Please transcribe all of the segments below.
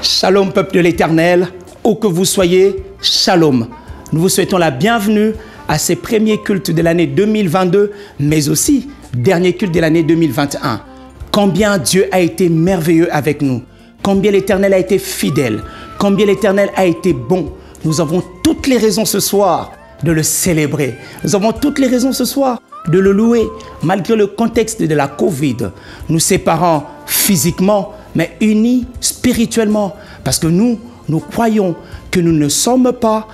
Shalom peuple de l'Éternel, où que vous soyez, shalom. Nous vous souhaitons la bienvenue à ces premiers cultes de l'année 2022, mais aussi dernier culte de l'année 2021. Combien Dieu a été merveilleux avec nous, combien l'Éternel a été fidèle, combien l'Éternel a été bon. Nous avons toutes les raisons ce soir de le célébrer. Nous avons toutes les raisons ce soir de le louer, malgré le contexte de la Covid, nous séparant physiquement, mais unis spirituellement. Parce que nous croyons que nous ne sommes pas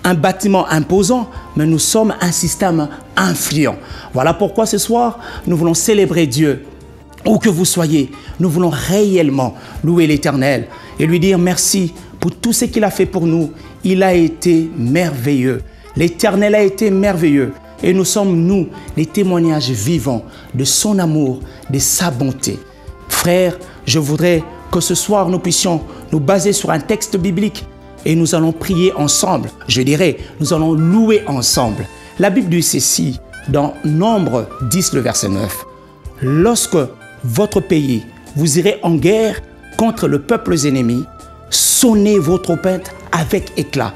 un bâtiment imposant, mais nous sommes un système influent. Voilà pourquoi ce soir, nous voulons célébrer Dieu. Où que vous soyez, nous voulons réellement louer l'Éternel et lui dire merci pour tout ce qu'il a fait pour nous. Il a été merveilleux. L'Éternel a été merveilleux. Et nous sommes, nous, les témoignages vivants de son amour, de sa bonté. Frères, je voudrais que ce soir, nous puissions nous baser sur un texte biblique et nous allons prier ensemble. Je dirais, nous allons louer ensemble. La Bible dit ceci dans Nombre 10, le verset 9. Lorsque votre pays, vous irez en guerre contre le peuple ennemi, sonnez vos trompettes avec éclat,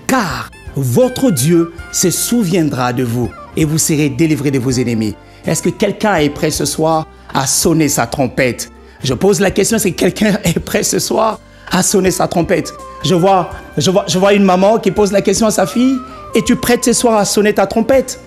car votre Dieu se souviendra de vous et vous serez délivrés de vos ennemis. Est-ce que quelqu'un est prêt ce soir à sonner sa trompette? Je pose la question, est-ce que quelqu'un est prêt ce soir à sonner sa trompette? Je vois une maman qui pose la question à sa fille, es-tu prête ce soir à sonner ta trompette?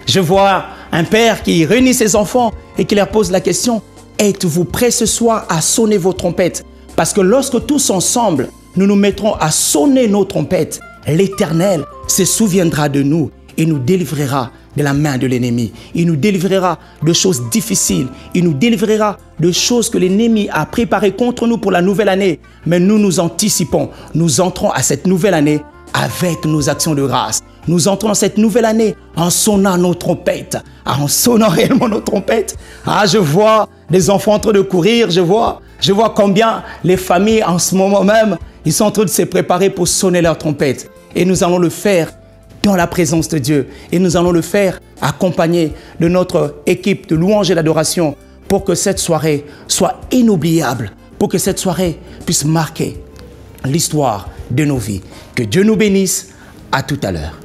Je vois un père qui réunit ses enfants et qui leur pose la question, êtes-vous prêts ce soir à sonner vos trompettes? Parce que lorsque tous ensemble, nous nous mettrons à sonner nos trompettes, l'Éternel se souviendra de nous et nous délivrera de la main de l'ennemi. Il nous délivrera de choses difficiles. Il nous délivrera de choses que l'ennemi a préparées contre nous pour la nouvelle année. Mais nous nous anticipons. Nous entrons à cette nouvelle année avec nos actions de grâce. Nous entrons dans cette nouvelle année en sonnant nos trompettes. En sonnant réellement nos trompettes. Je vois des enfants en train de courir. Je vois combien les familles en ce moment même, ils sont en train de se préparer pour sonner leurs trompettes. Et nous allons le faire dans la présence de Dieu. Et nous allons le faire accompagné de notre équipe de louange et d'adoration pour que cette soirée soit inoubliable, pour que cette soirée puisse marquer l'histoire de nos vies. Que Dieu nous bénisse. À tout à l'heure.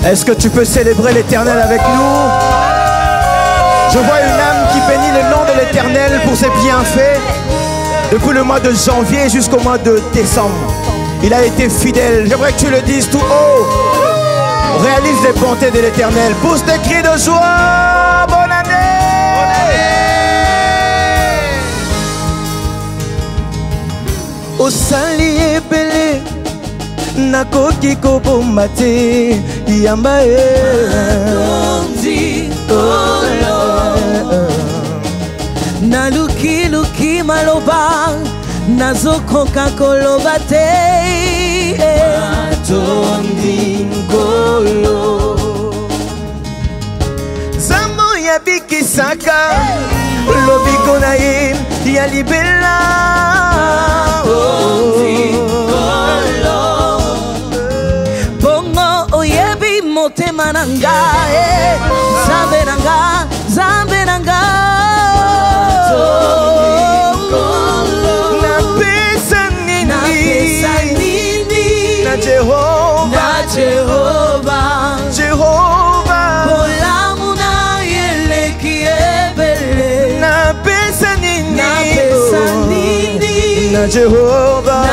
Est-ce que tu peux célébrer l'Éternel avec nous? Je vois une âme qui bénit le nom de l'Éternel pour ses bienfaits. Depuis le mois de janvier jusqu'au mois de décembre, il a été fidèle. J'aimerais que tu le dises tout haut. Réalise les bontés de l'Éternel. Pousse des cris de joie. Bonne année. Au sali belé. Nakoki kobomate yamba naluki luki maloba nazokoka koloba te atondi ngolo zambo ya bikisaka lobiko na ye ya libela motema nanga zambe nanga zambe nanga napesa nini na Jehova bolamu na yeleki ebele napesa nini na Jehova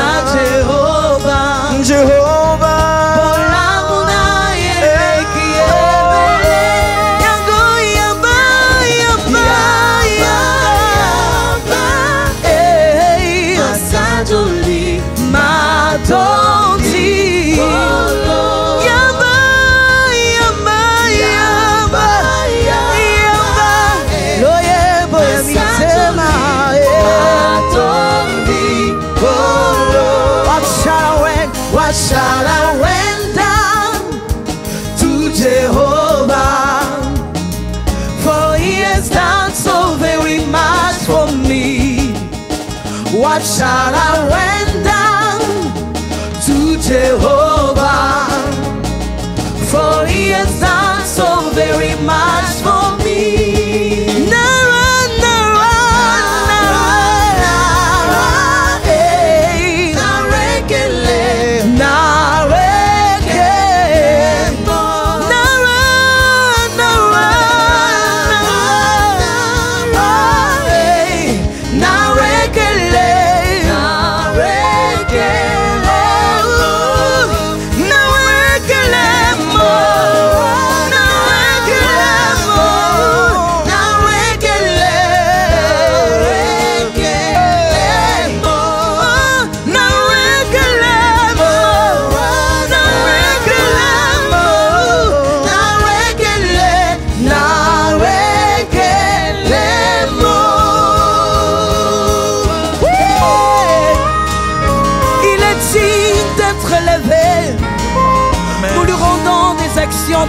What shall I render to Jehovah? For he has done so very much for me. What shall I render to Jehovah? For he has done so very much for me.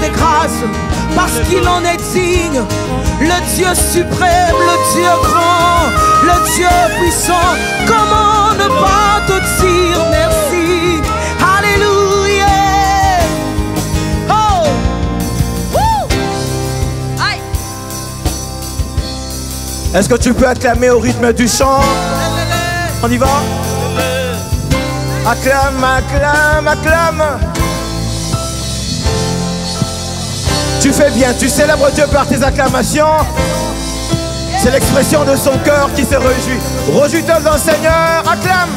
Des grâces, parce qu'il en est digne, le Dieu suprême, le Dieu grand, le Dieu puissant. Comment ne pas te dire merci? Alléluia. Oh. Aïe. Est-ce que tu peux acclamer au rythme du chant? On y va? Acclame, acclame, acclame. Tu fais bien, tu célèbres Dieu par tes acclamations. C'est l'expression de son cœur qui se réjouit. Réjouis-toi dans le Seigneur, acclame.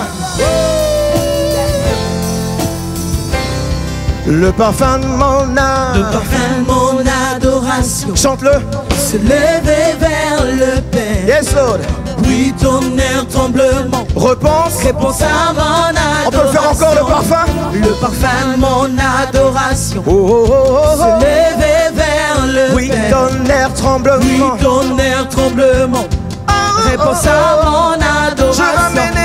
Le parfum de mon âme, le parfum de mon adoration, chante-le, se lever vers le Père. Yes Lord. Bruit, tonnerre, tremblement, réponse à mon adoration. On peut le faire encore, le parfum. Le parfum de mon adoration, oh, oh, oh, oh, oh. se lever vers le oui, Père. tonnerre, tremblement, Oui, tonnerre, tremblement, réponse à mon adoration.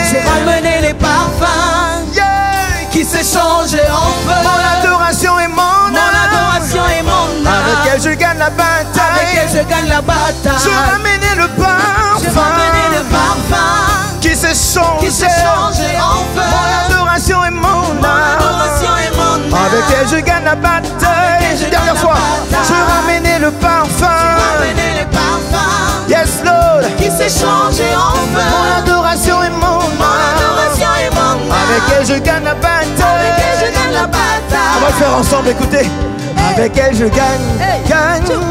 J'ai ramené les parfums, yeah, qui s'échangent en feu. Mon adoration est mon adoration est mon âme, avec elle je gagne la bataille. Avec elle je gagne la bataille. J'ai ramené le parfum, j'ai ramené le parfum, qui s'est changé en feu. Mon adoration est mon adoration est mon âme, avec elle je gagne la bataille. Dernière fois, j'ai ramené le parfum, j'ai ramené le parfum, yes Lord, qui s'est changé en feu. Mon adoration est mon adoration est mon âme, avec elle je gagne la bataille. avec elle je gagne la bataille. On va le faire ensemble, écoutez. Avec elle je gagne,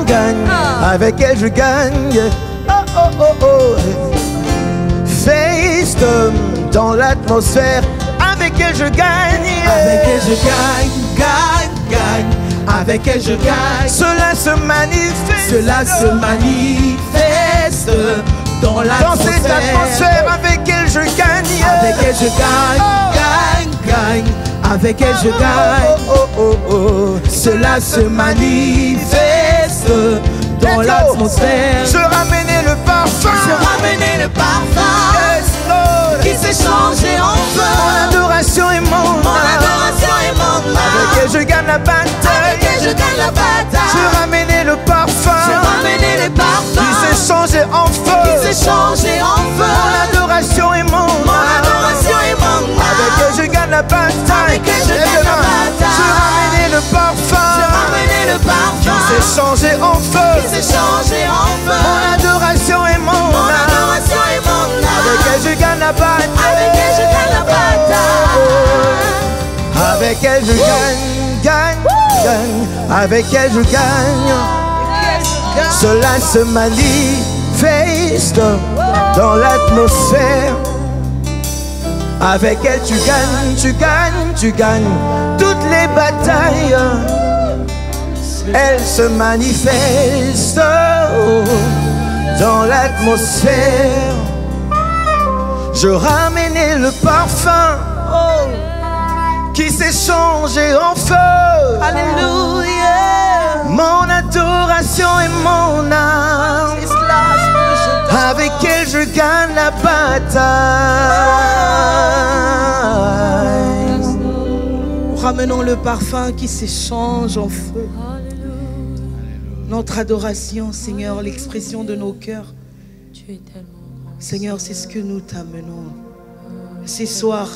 gagne. Avec elle je gagne. Oh oh oh oh. Face dans l'atmosphère. Avec elle je gagne. Avec elle je gagne. Avec elle je gagne. Cela se manifeste. Dans cette atmosphère. Avec elle je gagne. Avec elle je gagne. Avec elle je gagne. Oh oh oh oh. Cela se manifeste dans l'atmosphère. Je ramenais le parfum. Yes, Lord. Qui s'est changé en feu. Mon adoration est mon âme. Avec elle je gagne la bataille. Je ramenais le parfum. Qui s'est changé en feu. Mon adoration est mon âme. Avec elle je gagne la bataille. Je ramenais le parfum. Qui s'est changé en feu. Mon adoration est mon âme. Avec elle je gagne la bataille. Avec elle je gagne. Avec elle je gagne. Cela se manifeste dans l'atmosphère. Avec elle tu gagnes toutes les batailles. Elle se manifeste dans l'atmosphère. Je ramenais le parfum qui s'est changé en feu. Alléluia. Mon adoration et mon âme. Avec elle je gagne la bataille. ramenons le parfum qui s'échange en feu. Notre adoration, Seigneur, l'expression de nos cœurs. Seigneur, c'est ce que nous t'amenons. Ce soir,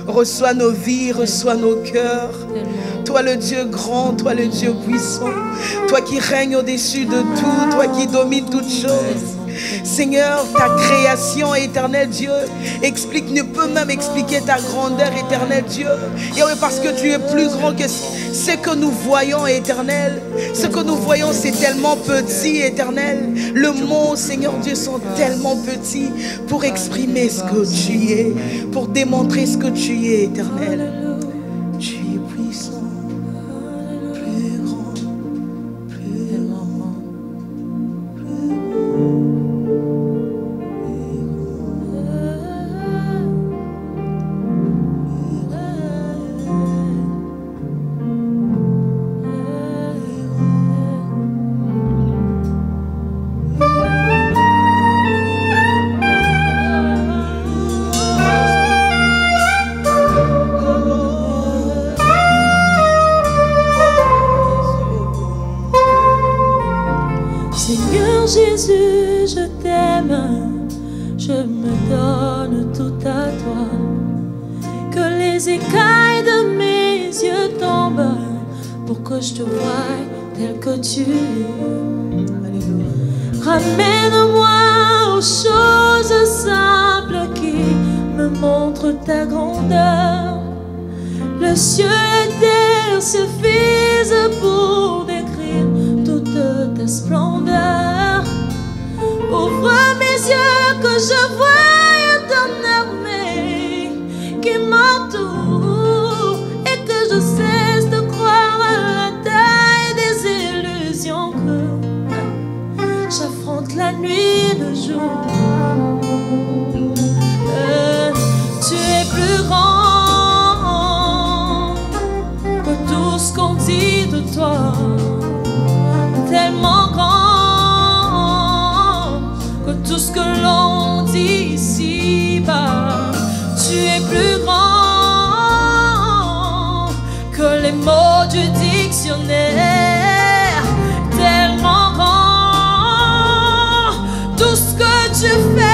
reçois nos vies, reçois nos cœurs. Toi le Dieu grand, toi le Dieu puissant, toi qui règnes au-dessus de tout, toi qui domines toutes choses. Seigneur, ta création éternelle, Dieu, ne peut même expliquer ta grandeur éternelle, Dieu. Et oui, parce que tu es plus grand que ce que nous voyons, éternel. Ce que nous voyons, c'est tellement petit, éternel. Le monde, Seigneur Dieu, sont tellement petits pour exprimer ce que tu es, pour démontrer ce que tu es, éternel. Tu es puissant. Jésus, je t'aime, je me donne tout à toi. Que les écailles de mes yeux tombent pour que je te voie tel que tu es. Ramène-moi aux choses simples qui me montrent ta grandeur. Le ciel et terre suffisent pour décrire toute ta splendeur. Ouvre mes yeux que je voie ton armée qui m'entoure et que je cesse de croire à la taille des illusions que j'affronte la nuit et le jour. Tu es plus grand que tout ce qu'on dit de toi, tellement grand que tout ce que l'on dit ici-bas. Tu es plus grand que les mots du dictionnaire, tellement grand. Tout ce que tu fais,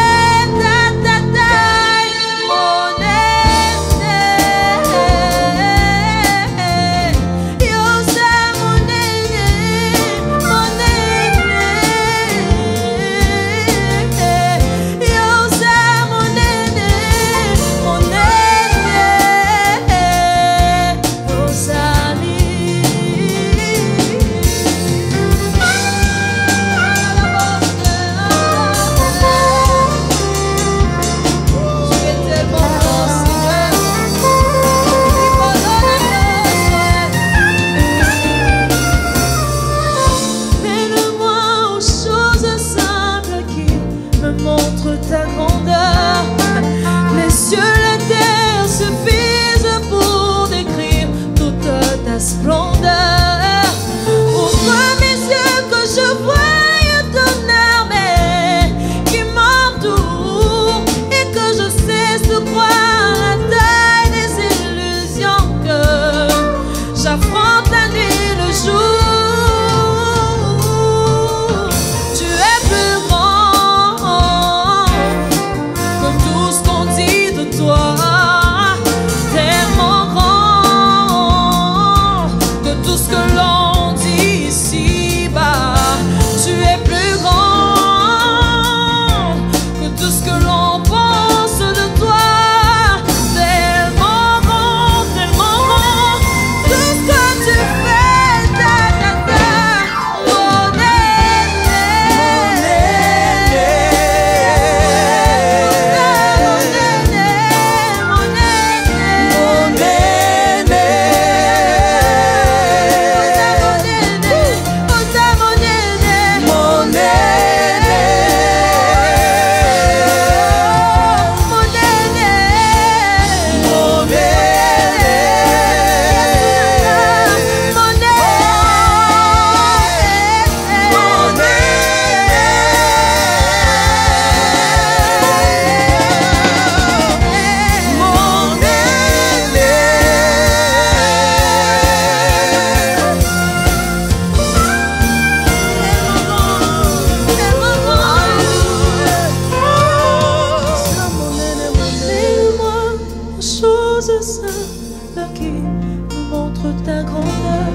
simple qui nous montre ta grandeur.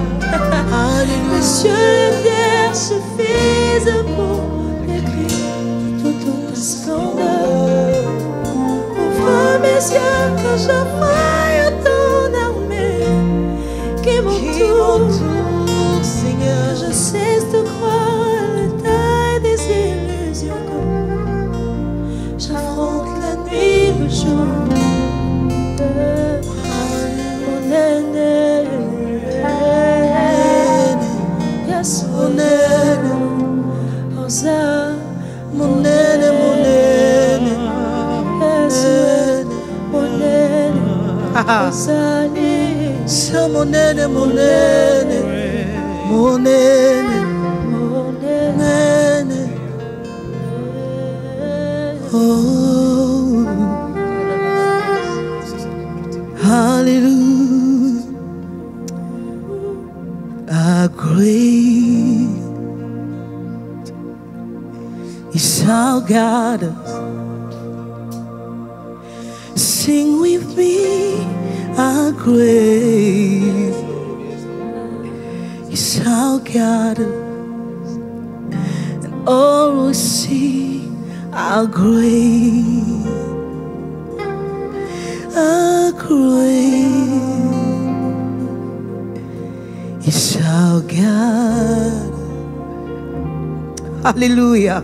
Les cieux et la terre suffisent pour décrire toute ta splendeur. Ouvre mes yeux que je voie ton armée qui m'entoure. Seigneur, je cesse de croire à la taille des illusions. J'affronte la nuit, le jour. Mon aîné, yes, mon aîné, Osa, mon aîné, yes, mon aîné, Osa, c'est mon aîné, mon aîné, mon aîné, mon aîné, oh, hallelujah. How great is our God. Sing with me, how great is our God. And all will see how great, how great is our God. Hallelujah.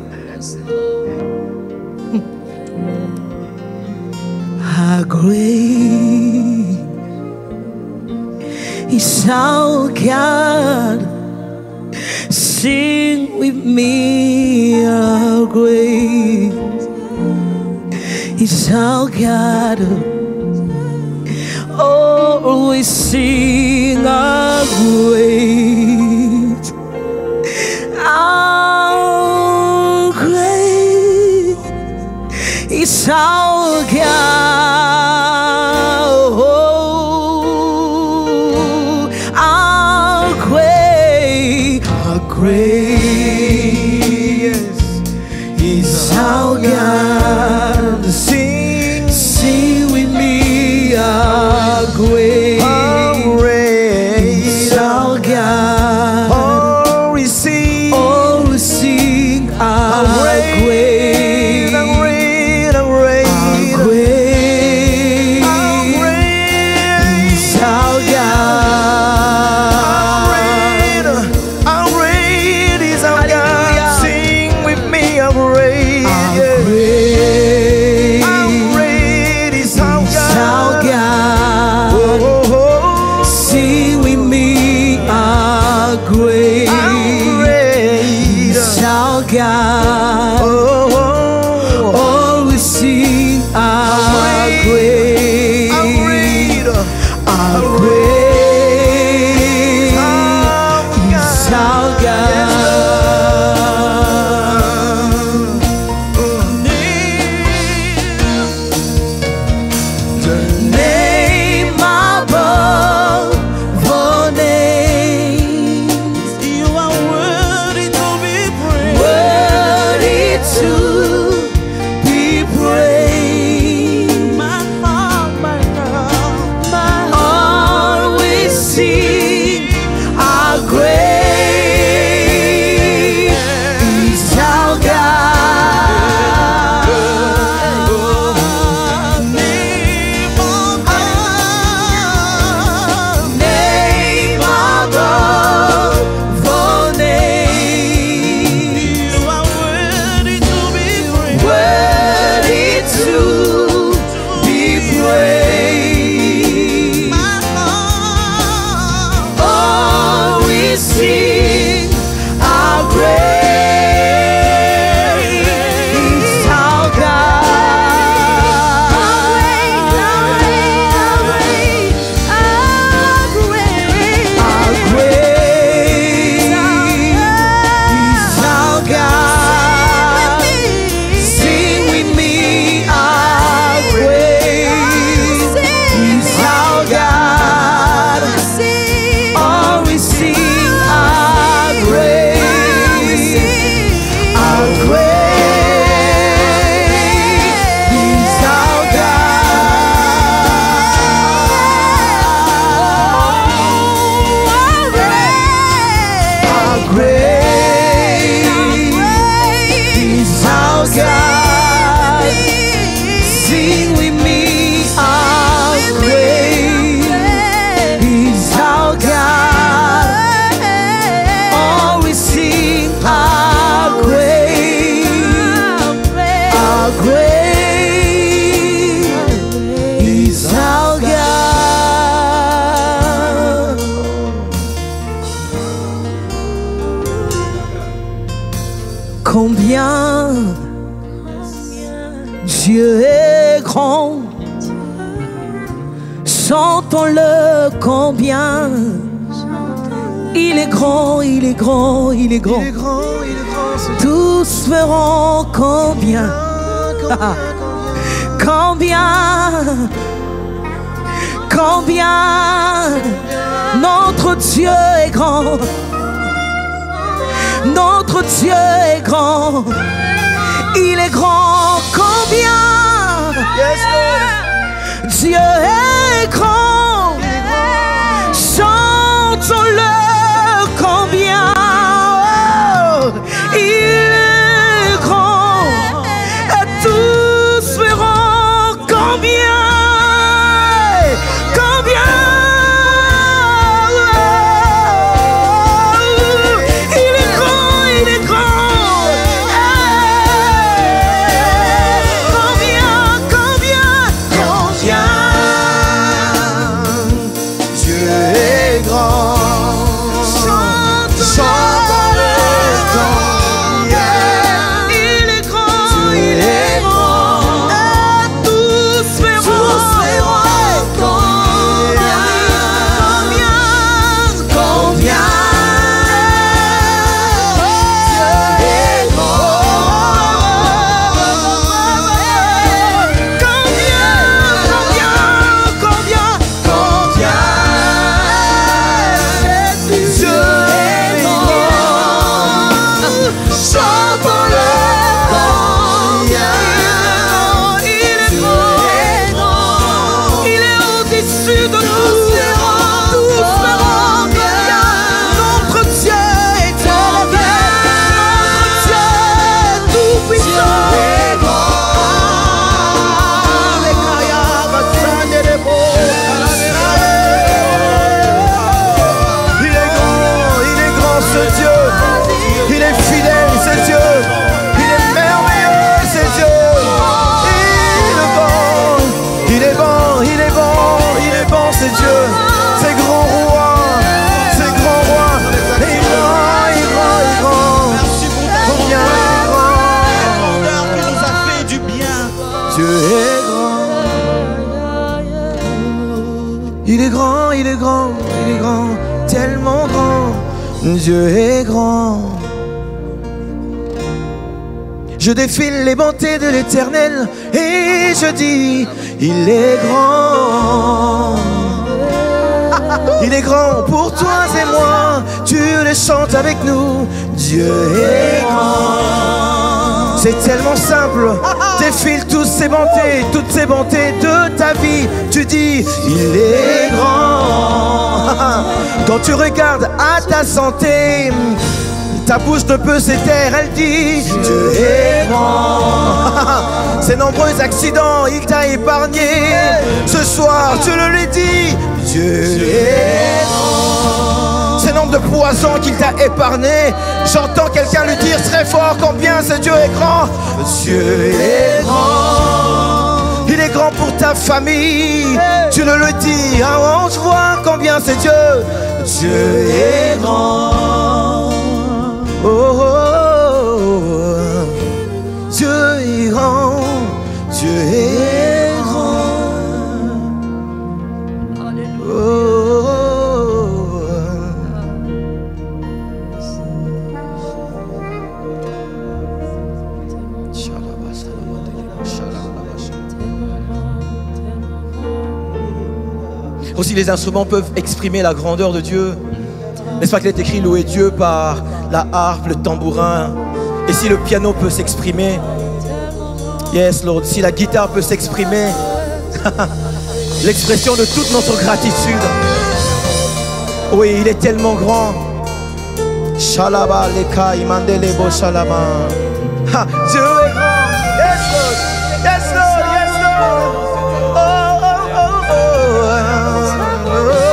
How great is our God. Sing with me, how great is our God. Always sing how great, how great is our God. Oh, how great, yes, is our God. Sing with me, how great is our God. Oh, we sing how great, how great is our God. How great is our God. Sing with me, how great, how great is our God. Sing with me, how great is our God. Oh, we sing how great, how great is our God. Name above all names, you are worthy to be praised. Worthy to be praised. My heart, always sing how great is our God. Name above all names, you are worthy to be praised. Worthy to be praised. My heart always sing how great is our God. How great is our God. Sing with me, how great He's our God. Combien Dieu est grand, chantons-le combien. Il est grand, il est grand, il est grand. Tous verront combien. Combien, combien notre Dieu est grand. Notre Dieu est grand. Il est grand. Combien Dieu est grand. Chantons-le combien. Oh, il est grand. Et tous verront combien. Combien. Il est grand, il est grand. Combien, combien, combien. Dieu est grand. Chantons-le combien. Il est grand, il est grand. Et tous verront combien. Combien, combien. Dieu est grand. Combien, combien, combien, combien. Dieu est grand. Chantons-le combien. Il est grand. Il est au-dessus de tout. Tous verront combien. Notre Dieu est grand. Notre Dieu est tout puissant. Il est grand ce Dieu. Il est fidèle ce Dieu. Il est merveilleux ce Dieu. Il est bon, il est bon, il est bon ce Dieu. C'est grand roi, c'est grand roi. Il est grand, il est grand, il est grand. Combien il est grand. Qui nous a fait du bien. Dieu est grand. Il est grand, il est grand, il est grand, tellement grand. Dieu est grand. Je défile les bontés de l'Éternel et je dis, il est grand. Il est grand pour toi et moi. Tu le chantes avec nous. Dieu est grand. C'est tellement simple. Défile toutes ces bontés de ta vie. Tu dis, il est grand. Quand tu regardes à ta santé, ta bouche ne peut se taire, elle dit, Dieu est grand. Ces nombreux accidents, il t'a épargné. Ce soir, tu le lui dis, Dieu est grand. Ces nombres de poisons qu'il t'a épargné, j'entends quelqu'un lui dire très fort combien ce Dieu est grand. Dieu est grand. Il est grand pour ta famille. Tu le lui dis, ah, je vois combien c'est Dieu. Dieu est grand. Oh, oh, oh, oh. Dieu est grand, Dieu est grand. Oh, oh, oh. Aussi les instruments peuvent exprimer la grandeur de Dieu. N'est-ce pas qu'il est écrit louer Dieu par la harpe, le tambourin. Et si le piano peut s'exprimer, yes Lord, si la guitare peut s'exprimer, l'expression de toute notre gratitude. Oui, il est tellement grand. Shalaba leka imandele bo shalama. Dieu est grand. Yes Lord, yes Lord, yes Lord. Oh, oh, oh, oh, oh, oh, oh.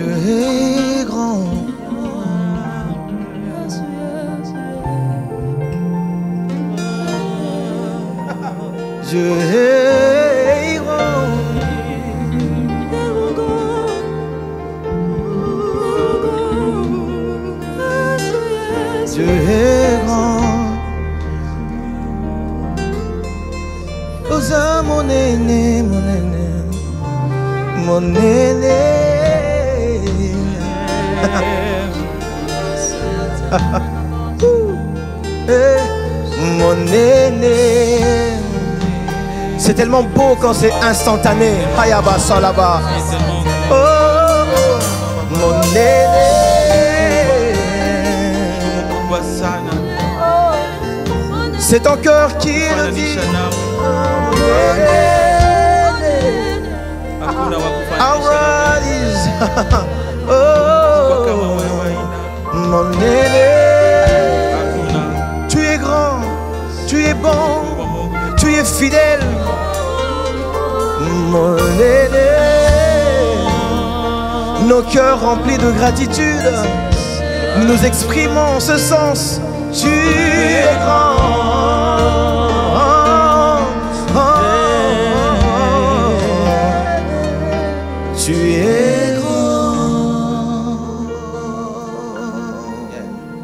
Dieu est grand. Dieu est grand. Dieu est grand. Osa mon aîné, mon aîné, mon aîné. Mon aîné. C'est tellement beau quand c'est instantané. Hayaba salaba. Oh, mon aîné. C'est ton cœur qui le dit. Arise. Oh, mon aîné. Tu es grand, tu es bon, tu es fidèle. Mon aîné. Nos cœurs remplis de gratitude, nous exprimons ce sens. Tu es grand. Tu es grand.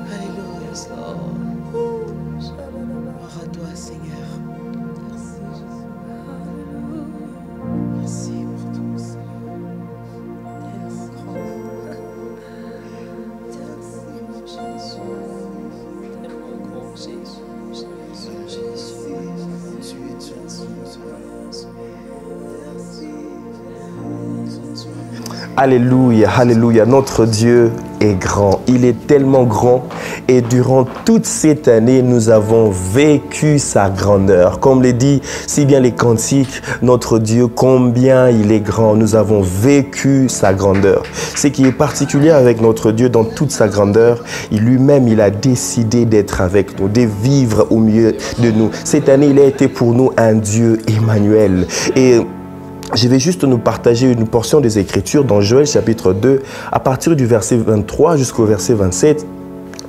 Alléluia, gloire à toi, Seigneur. Merci pour tout, Seigneur. Alléluia, alléluia, notre Dieu est grand, il est tellement grand et durant toute cette année, nous avons vécu sa grandeur. Comme le dit si bien les cantiques, notre Dieu, combien il est grand, nous avons vécu sa grandeur. Ce qui est particulier avec notre Dieu dans toute sa grandeur, lui-même, il a décidé d'être avec nous, de vivre au milieu de nous. Cette année, il a été pour nous un Dieu Emmanuel. Et je vais juste nous partager une portion des Écritures dans Joël chapitre 2, à partir du verset 23 jusqu'au verset 27,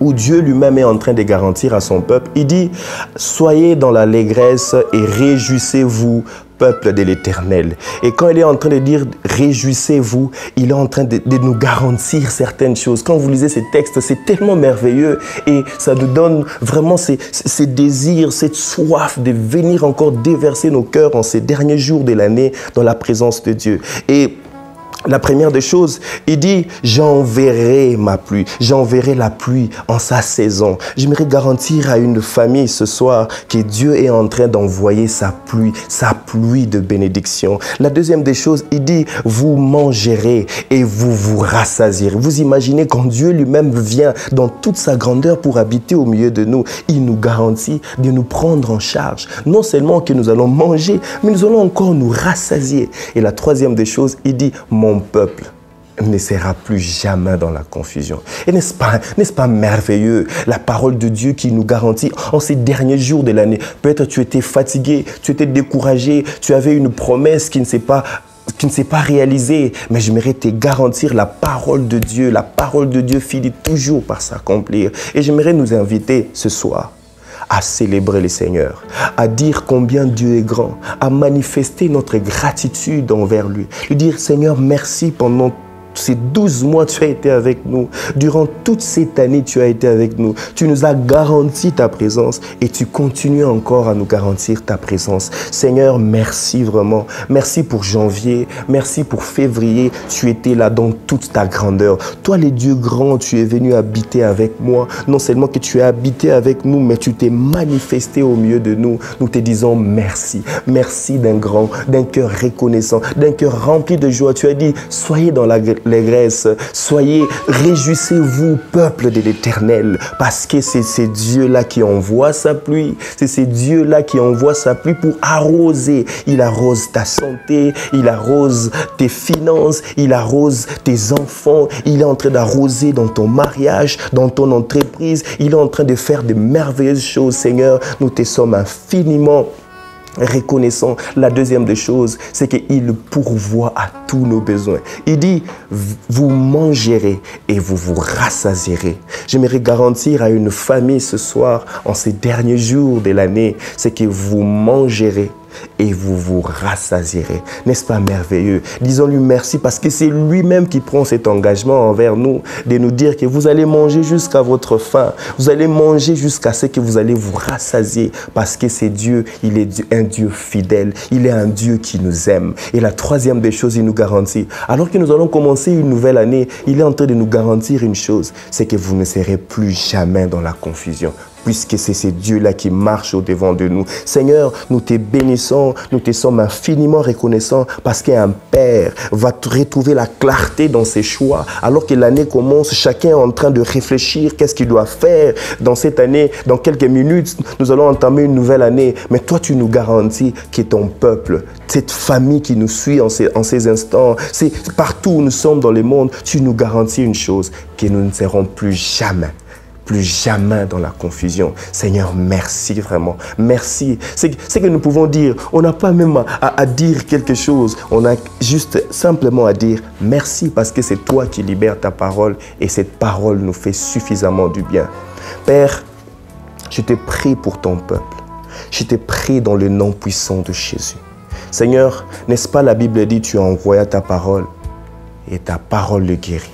où Dieu lui-même est en train de garantir à son peuple. Il dit « Soyez dans l'allégresse et réjouissez-vous, peuple de l'Éternel. » Et quand il est en train de dire « Réjouissez-vous », il est en train de nous garantir certaines choses. Quand vous lisez ces textes, c'est tellement merveilleux et ça nous donne vraiment ces désirs, cette soif de venir encore déverser nos cœurs en ces derniers jours de l'année dans la présence de Dieu. Et la première des choses, il dit « J'enverrai ma pluie, j'enverrai la pluie en sa saison. » J'aimerais garantir à une famille ce soir que Dieu est en train d'envoyer sa pluie de bénédiction. La deuxième des choses, il dit « Vous mangerez et vous vous rassasierez. » Vous imaginez quand Dieu lui-même vient dans toute sa grandeur pour habiter au milieu de nous, il nous garantit de nous prendre en charge. Non seulement que nous allons manger, mais nous allons encore nous rassasier. Et la troisième des choses, il dit « Mon peuple ne sera plus jamais dans la confusion. » Et n'est-ce pas merveilleux, la parole de Dieu qui nous garantit en ces derniers jours de l'année. Peut-être tu étais fatigué, tu étais découragé, tu avais une promesse qui ne s'est pas réalisée, mais j'aimerais te garantir la parole de Dieu finit toujours par s'accomplir. Et j'aimerais nous inviter ce soir à célébrer le Seigneur, à dire combien Dieu est grand, à manifester notre gratitude envers lui. Lui dire, Seigneur, merci pendant ces 12 mois, tu as été avec nous. Durant toute cette année, tu as été avec nous. Tu nous as garanti ta présence et tu continues encore à nous garantir ta présence. Seigneur, merci vraiment. Merci pour janvier. Merci pour février. Tu étais là dans toute ta grandeur. Toi, les dieux grands, tu es venu habiter avec moi. Non seulement que tu as habité avec nous, mais tu t'es manifesté au milieu de nous. Nous te disons merci. Merci d'un cœur reconnaissant, d'un cœur rempli de joie. Tu as dit, soyez dans l'allégresse, soyez, réjouissez-vous, peuple de l'Éternel, parce que c'est ces dieux-là qui envoient sa pluie. C'est ces dieux-là qui envoient sa pluie pour arroser. Il arrose ta santé, il arrose tes finances, il arrose tes enfants, il est en train d'arroser dans ton mariage, dans ton entreprise, il est en train de faire de merveilleuses choses. Seigneur, nous te sommes infiniment reconnaissant. La deuxième des choses, c'est qu'il pourvoit à tous nos besoins. Il dit, vous mangerez et vous vous rassasierez. J'aimerais garantir à une famille ce soir, en ces derniers jours de l'année, c'est que vous mangerez et vous vous rassasierez. N'est-ce pas merveilleux? Disons-lui merci parce que c'est lui-même qui prend cet engagement envers nous de nous dire que vous allez manger jusqu'à votre faim. Vous allez manger jusqu'à ce que vous allez vous rassasier parce que c'est Dieu, il est un Dieu fidèle. Il est un Dieu qui nous aime. Et la troisième des choses, il nous garantit. Alors que nous allons commencer une nouvelle année, il est en train de nous garantir une chose, c'est que vous ne serez plus jamais dans la confusion. Puisque c'est ce Dieu-là qui marche au-devant de nous. Seigneur, nous te bénissons, nous te sommes infiniment reconnaissants parce qu'un Père va retrouver la clarté dans ses choix. Alors que l'année commence, chacun est en train de réfléchir qu'est-ce qu'il doit faire dans cette année. Dans quelques minutes, nous allons entamer une nouvelle année. Mais toi, tu nous garantis que ton peuple, cette famille qui nous suit en ces instants, c'est partout où nous sommes dans le monde, tu nous garantis une chose, que nous ne serons plus jamais dans la confusion. Seigneur, merci vraiment. Merci. C'est que nous pouvons dire, on n'a pas même à dire quelque chose. On a juste simplement à dire merci parce que c'est toi qui libères ta parole et cette parole nous fait suffisamment du bien. Père, je te prie pour ton peuple. Je te prie dans le nom puissant de Jésus. Seigneur, n'est-ce pas la Bible dit, tu as envoyé ta parole et ta parole le guérit.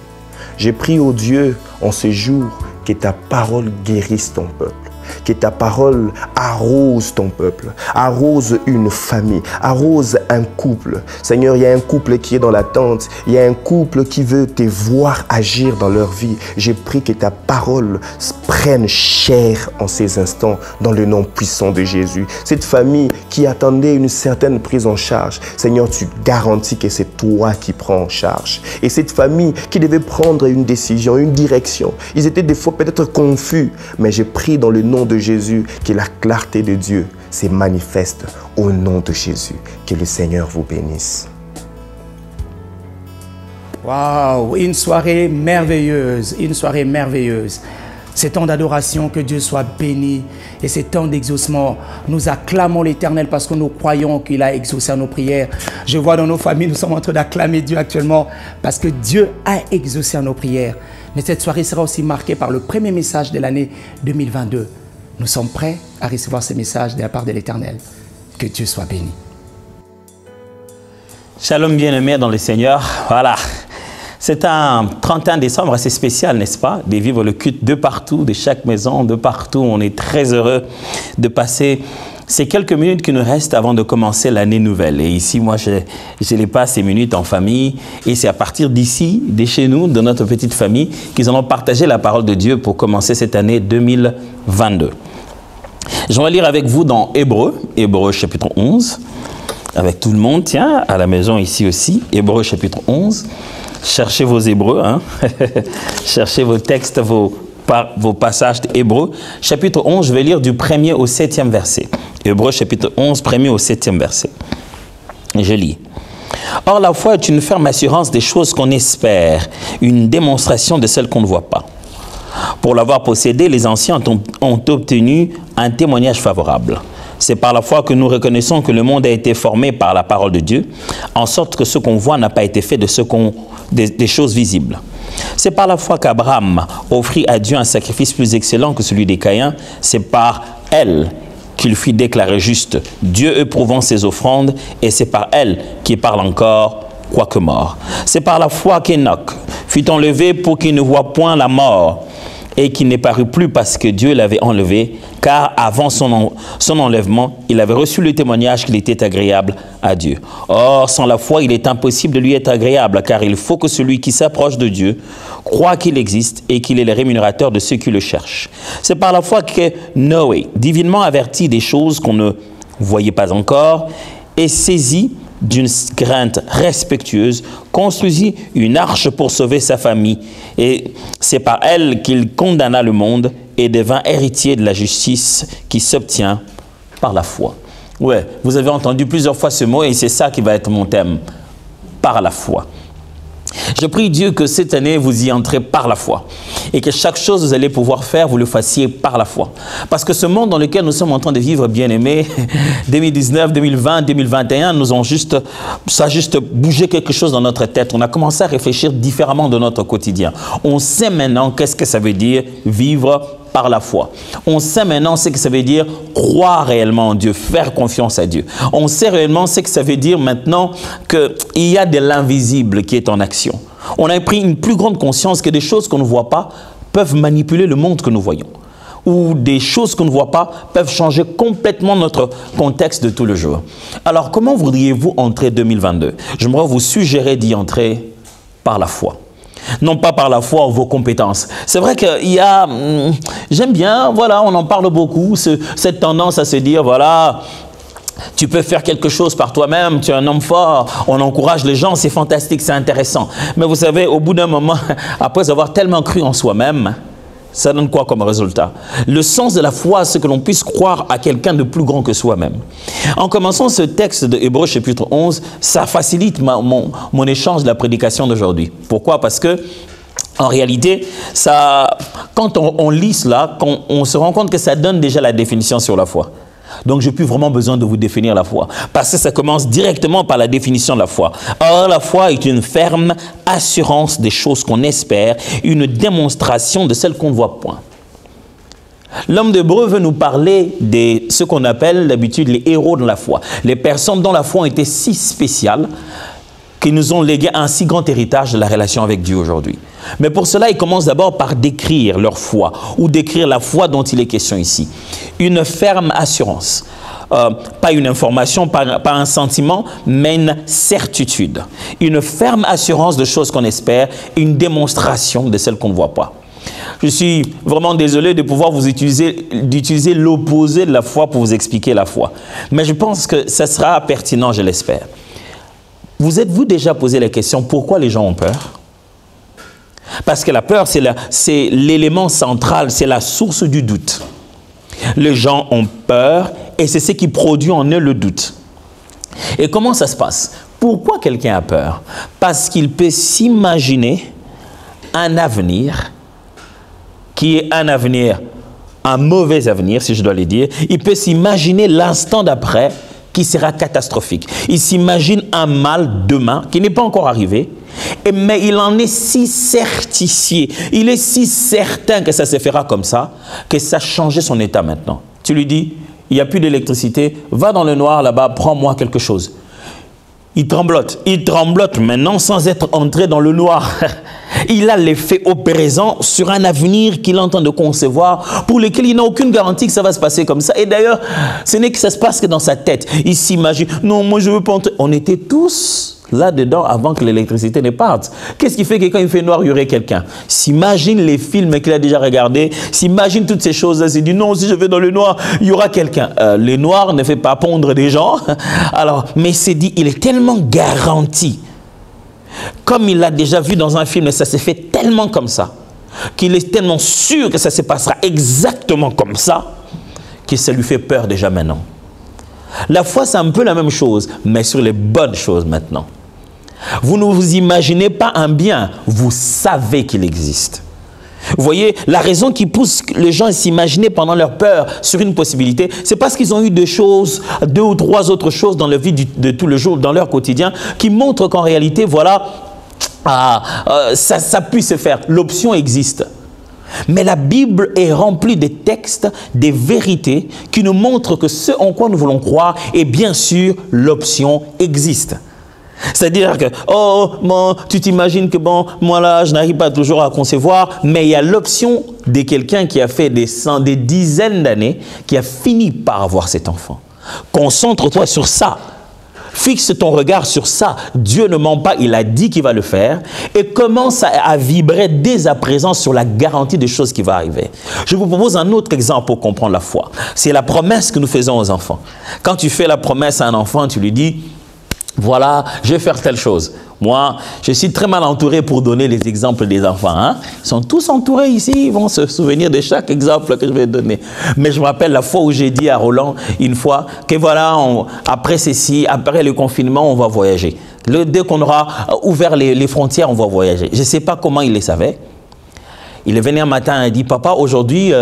J'ai prié au Dieu en ce jour que ta parole guérisse ton peuple, que ta parole arrose ton peuple, arrose une famille, arrose un couple. Seigneur, il y a un couple qui est dans l'attente, il y a un couple qui veut te voir agir dans leur vie. J'ai prié que ta parole prenne chair en ces instants dans le nom puissant de Jésus. Cette famille qui attendait une certaine prise en charge, Seigneur, tu garantis que c'est toi qui prends en charge. Et cette famille qui devait prendre une décision, une direction, ils étaient des fois peut-être confus, mais j'ai prié dans le nom de Jésus que la clarté de Dieu se manifeste au nom de Jésus. Que le Seigneur vous bénisse. Waouh, une soirée merveilleuse, une soirée merveilleuse. Ces temps d'adoration, que Dieu soit béni. Et ces temps d'exaucement, nous acclamons l'Éternel parce que nous croyons qu'il a exaucé à nos prières. Je vois dans nos familles, nous sommes en train d'acclamer Dieu actuellement parce que Dieu a exaucé à nos prières. Mais cette soirée sera aussi marquée par le premier message de l'année 2022. Nous sommes prêts à recevoir ces messages de la part de l'Éternel. Que Dieu soit béni. Shalom bien-aimés dans le Seigneur. Voilà. C'est un 31 décembre assez spécial, n'est-ce pas? De vivre le culte de partout, de chaque maison, de partout. On est très heureux de passer ces quelques minutes qui nous restent avant de commencer l'année nouvelle. Et ici, moi, je les passe ces minutes en famille. Et c'est à partir d'ici, de chez nous, de notre petite famille, qu'ils allons partager la parole de Dieu pour commencer cette année 2022. Je vais lire avec vous dans Hébreux chapitre 11, avec tout le monde, tiens, à la maison ici aussi, Hébreux chapitre 11. Cherchez vos Hébreux, hein? Cherchez vos textes, vos passages d'Hébreux. Chapitre 11, je vais lire du 1er au 7e verset. Hébreux chapitre 11, 1er au 7e verset. Je lis. Or, la foi est une ferme assurance des choses qu'on espère, une démonstration de celles qu'on ne voit pas. Pour l'avoir possédé, les anciens ont obtenu un témoignage favorable. C'est par la foi que nous reconnaissons que le monde a été formé par la parole de Dieu, en sorte que ce qu'on voit n'a pas été fait des choses visibles. C'est par la foi qu'Abraham offrit à Dieu un sacrifice plus excellent que celui des Caïns. C'est par elle qu'il fut déclaré juste, Dieu éprouvant ses offrandes, et c'est par elle qu'il parle encore, quoique mort. C'est par la foi qu'Enoch fut enlevé pour qu'il ne voie point la mort, et qu'il n'est paru plus parce que Dieu l'avait enlevé, car avant son enlèvement, il avait reçu le témoignage qu'il était agréable à Dieu. Or, sans la foi, il est impossible de lui être agréable, car il faut que celui qui s'approche de Dieu croit qu'il existe et qu'il est le rémunérateur de ceux qui le cherchent. C'est par la foi que Noé, divinement averti des choses qu'on ne voyait pas encore, est saisi d'une crainte respectueuse, construisit une arche pour sauver sa famille. Et c'est par elle qu'il condamna le monde et devint héritier de la justice qui s'obtient par la foi. Ouais, vous avez entendu plusieurs fois ce mot et c'est ça qui va être mon thème, par la foi. Je prie Dieu que cette année, vous y entrez par la foi. Et que chaque chose que vous allez pouvoir faire, vous le fassiez par la foi. Parce que ce monde dans lequel nous sommes en train de vivre, bien aimés, 2019, 2020, 2021, ça a juste bougé quelque chose dans notre tête. On a commencé à réfléchir différemment de notre quotidien. On sait maintenant qu'est-ce que ça veut dire vivre par la foi. On sait maintenant ce que ça veut dire croire réellement en Dieu, faire confiance à Dieu. On sait réellement ce que ça veut dire maintenant qu'il y a de l'invisible qui est en action. On a pris une plus grande conscience que des choses qu'on ne voit pas peuvent manipuler le monde que nous voyons. Ou des choses qu'on ne voit pas peuvent changer complètement notre contexte de tout le jour. Alors, comment voudriez-vous entrer 2022? J'aimerais vous suggérer d'y entrer par la foi. Non pas par la foi en vos compétences. C'est vrai qu'il y a, j'aime bien, voilà, on en parle beaucoup, cette tendance à se dire, voilà, tu peux faire quelque chose par toi-même, tu es un homme fort, on encourage les gens, c'est fantastique, c'est intéressant. Mais vous savez, au bout d'un moment, après avoir tellement cru en soi-même, ça donne quoi comme résultat? Le sens de la foi, c'est que l'on puisse croire à quelqu'un de plus grand que soi-même. En commençant ce texte de Hébreux chapitre 11, ça facilite mon échange de la prédication d'aujourd'hui. Pourquoi? Parce que, en réalité, quand on lit cela, on se rend compte que ça donne déjà la définition sur la foi. Donc, je n'ai plus vraiment besoin de vous définir la foi. Parce que ça commence directement par la définition de la foi. Or, la foi est une ferme assurance des choses qu'on espère, une démonstration de celles qu'on ne voit point. L'homme d'Hébreu veut nous parler de ce qu'on appelle d'habitude les héros de la foi. Les personnes dont la foi ont été si spéciale qui nous ont légué un si grand héritage de la relation avec Dieu aujourd'hui. Mais pour cela, il commence d'abord par décrire leur foi, ou décrire la foi dont il est question ici. Une ferme assurance. Pas une information, pas un sentiment, mais une certitude. Une ferme assurance de choses qu'on espère, une démonstration de celles qu'on ne voit pas. Je suis vraiment désolé de pouvoir d'utiliser l'opposé de la foi pour vous expliquer la foi. Mais je pense que ça sera pertinent, je l'espère. Vous êtes-vous déjà posé la question pourquoi les gens ont peur? Parce que la peur, c'est l'élément central, c'est la source du doute. Les gens ont peur et c'est ce qui produit en eux le doute. Et comment ça se passe? Pourquoi quelqu'un a peur? Parce qu'il peut s'imaginer un avenir qui est un avenir, un mauvais avenir, si je dois le dire. Il peut s'imaginer l'instant d'après qui sera catastrophique. Il s'imagine un mal demain qui n'est pas encore arrivé, mais il en est si certifié, il est si certain que ça se fera comme ça, que ça a changé son état maintenant. Tu lui dis, il n'y a plus d'électricité, va dans le noir là-bas, prends-moi quelque chose. Il tremblote maintenant sans être entré dans le noir. Il a l'effet au présent sur un avenir qu'il entend de concevoir, pour lequel il n'a aucune garantie que ça va se passer comme ça. Et d'ailleurs, ce n'est que ça se passe que dans sa tête. Il s'imagine, non, moi je veux pas entrer. On était tous là-dedans avant que l'électricité ne parte. Qu'est-ce qui fait que quand il fait noir, il y aurait quelqu'un? S'imagine les films qu'il a déjà regardés, s'imagine toutes ces choses-là, s'il dit non, si je vais dans le noir, il y aura quelqu'un. Le noir ne fait pas pondre des gens. Alors, mais c'est dit, il est tellement garanti, comme il l'a déjà vu dans un film, et ça s'est fait tellement comme ça, qu'il est tellement sûr que ça se passera exactement comme ça, que ça lui fait peur déjà maintenant. La foi, c'est un peu la même chose, mais sur les bonnes choses maintenant. Vous ne vous imaginez pas un bien, vous savez qu'il existe. Vous voyez, la raison qui pousse les gens à s'imaginer pendant leur peur sur une possibilité, c'est parce qu'ils ont eu des choses, 2 ou 3 autres choses dans leur vie de tout le jour, dans leur quotidien, qui montrent qu'en réalité, voilà, ça puisse se faire. L'option existe. Mais la Bible est remplie de textes, des vérités qui nous montrent que ce en quoi nous voulons croire, et bien sûr, l'option existe. C'est-à-dire que, oh, bon, tu t'imagines que, bon, moi là, je n'arrive pas toujours à concevoir, mais il y a l'option de quelqu'un qui a fait des dizaines d'années, qui a fini par avoir cet enfant. Concentre-toi sur ça. Fixe ton regard sur ça. Dieu ne ment pas, il a dit qu'il va le faire. Et commence à vibrer dès à présent sur la garantie des choses qui vont arriver. Je vous propose un autre exemple pour comprendre la foi. C'est la promesse que nous faisons aux enfants. Quand tu fais la promesse à un enfant, tu lui dis, voilà, je vais faire telle chose. Moi, je suis très mal entouré pour donner les exemples des enfants. Hein? Ils sont tous entourés ici, ils vont se souvenir de chaque exemple que je vais donner. Mais je me rappelle la fois où j'ai dit à Roland, une fois, que voilà, après ceci, après le confinement, on va voyager. Dès qu'on aura ouvert les frontières, on va voyager. Je ne sais pas comment il le savait. Il est venu un matin et dit, papa, aujourd'hui,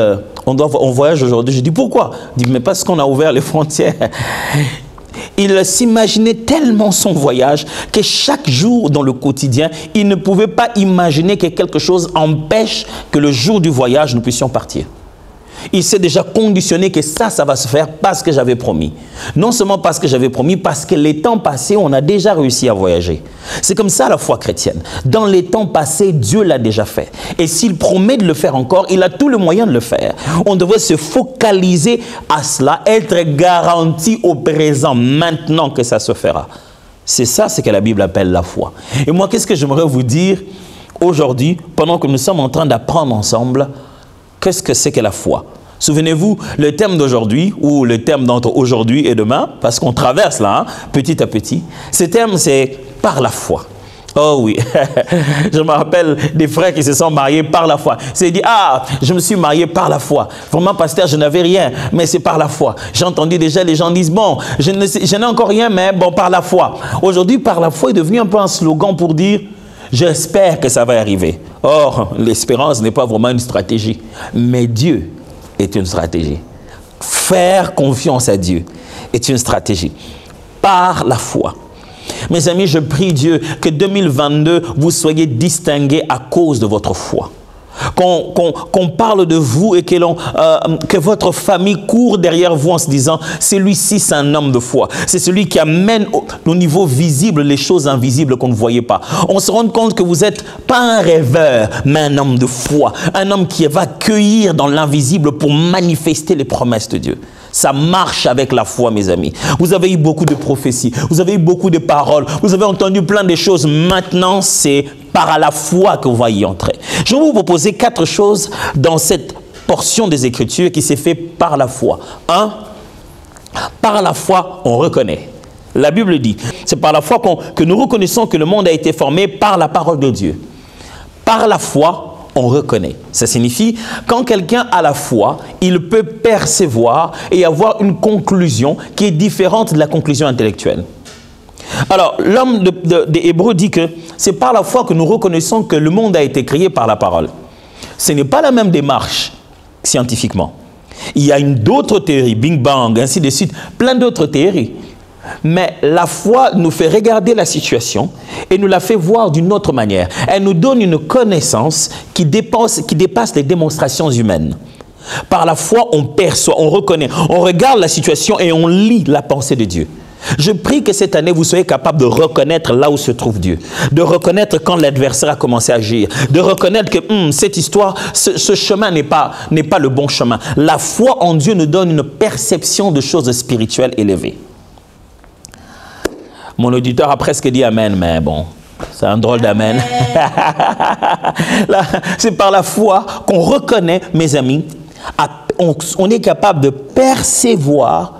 on voyage aujourd'hui. Je dis, pourquoi? Il dit, mais parce qu'on a ouvert les frontières. Il s'imaginait tellement son voyage que chaque jour dans le quotidien, il ne pouvait pas imaginer que quelque chose empêche que le jour du voyage, nous puissions partir. Il s'est déjà conditionné que ça va se faire parce que j'avais promis. Non seulement parce que j'avais promis, parce que les temps passés, on a déjà réussi à voyager. C'est comme ça la foi chrétienne. Dans les temps passés, Dieu l'a déjà fait. Et s'il promet de le faire encore, il a tout le moyen de le faire. On devrait se focaliser à cela, être garanti au présent, maintenant que ça se fera. C'est ça ce que la Bible appelle la foi. Et moi, qu'est-ce que j'aimerais vous dire aujourd'hui, pendant que nous sommes en train d'apprendre ensemble, qu'est-ce que c'est que la foi? Souvenez-vous, le thème d'aujourd'hui, ou le thème d'entre aujourd'hui et demain, parce qu'on traverse là, hein, petit à petit, ce thème c'est par la foi. Oh oui, je me rappelle des frères qui se sont mariés par la foi. C'est dit, ah, je me suis marié par la foi. Vraiment, pasteur, je n'avais rien, mais c'est par la foi. J'ai entendu déjà les gens disent, bon, je n'ai encore rien, mais bon, par la foi. Aujourd'hui, par la foi est devenu un peu un slogan pour dire, j'espère que ça va arriver. Or, l'espérance n'est pas vraiment une stratégie, mais Dieu est une stratégie. Faire confiance à Dieu est une stratégie. Par la foi. Mes amis, je prie Dieu que 2022, vous soyez distingués à cause de votre foi. Qu'on parle de vous et que votre famille court derrière vous en se disant, celui-ci c'est un homme de foi. C'est celui qui amène au niveau visible les choses invisibles qu'on ne voyait pas. On se rend compte que vous n'êtes pas un rêveur, mais un homme de foi. Un homme qui va cueillir dans l'invisible pour manifester les promesses de Dieu. Ça marche avec la foi, mes amis. Vous avez eu beaucoup de prophéties, vous avez eu beaucoup de paroles, vous avez entendu plein de choses. Maintenant, c'est par la foi qu'on va y entrer. Je vais vous proposer 4 choses dans cette portion des Écritures qui s'est fait par la foi. 1. Par la foi, on reconnaît. La Bible dit, c'est par la foi que nous reconnaissons que le monde a été formé par la parole de Dieu. Par la foi, on reconnaît. Ça signifie, quand quelqu'un a la foi, il peut percevoir et avoir une conclusion qui est différente de la conclusion intellectuelle. Alors, l'homme des Hébreux dit que c'est par la foi que nous reconnaissons que le monde a été créé par la parole. Ce n'est pas la même démarche scientifiquement. Il y a d'autres théories, Big Bang, ainsi de suite, plein d'autres théories. Mais la foi nous fait regarder la situation et nous la fait voir d'une autre manière. Elle nous donne une connaissance qui dépasse les démonstrations humaines. Par la foi, on perçoit, on reconnaît, on regarde la situation et on lit la pensée de Dieu. Je prie que cette année, vous soyez capable de reconnaître là où se trouve Dieu. De reconnaître quand l'adversaire a commencé à agir. De reconnaître que cette histoire, ce chemin n'est pas le bon chemin. La foi en Dieu nous donne une perception de choses spirituelles élevées. Mon auditeur a presque dit Amen, mais bon, c'est un drôle d'Amen. C'est par la foi qu'on reconnaît, mes amis, on est capable de percevoir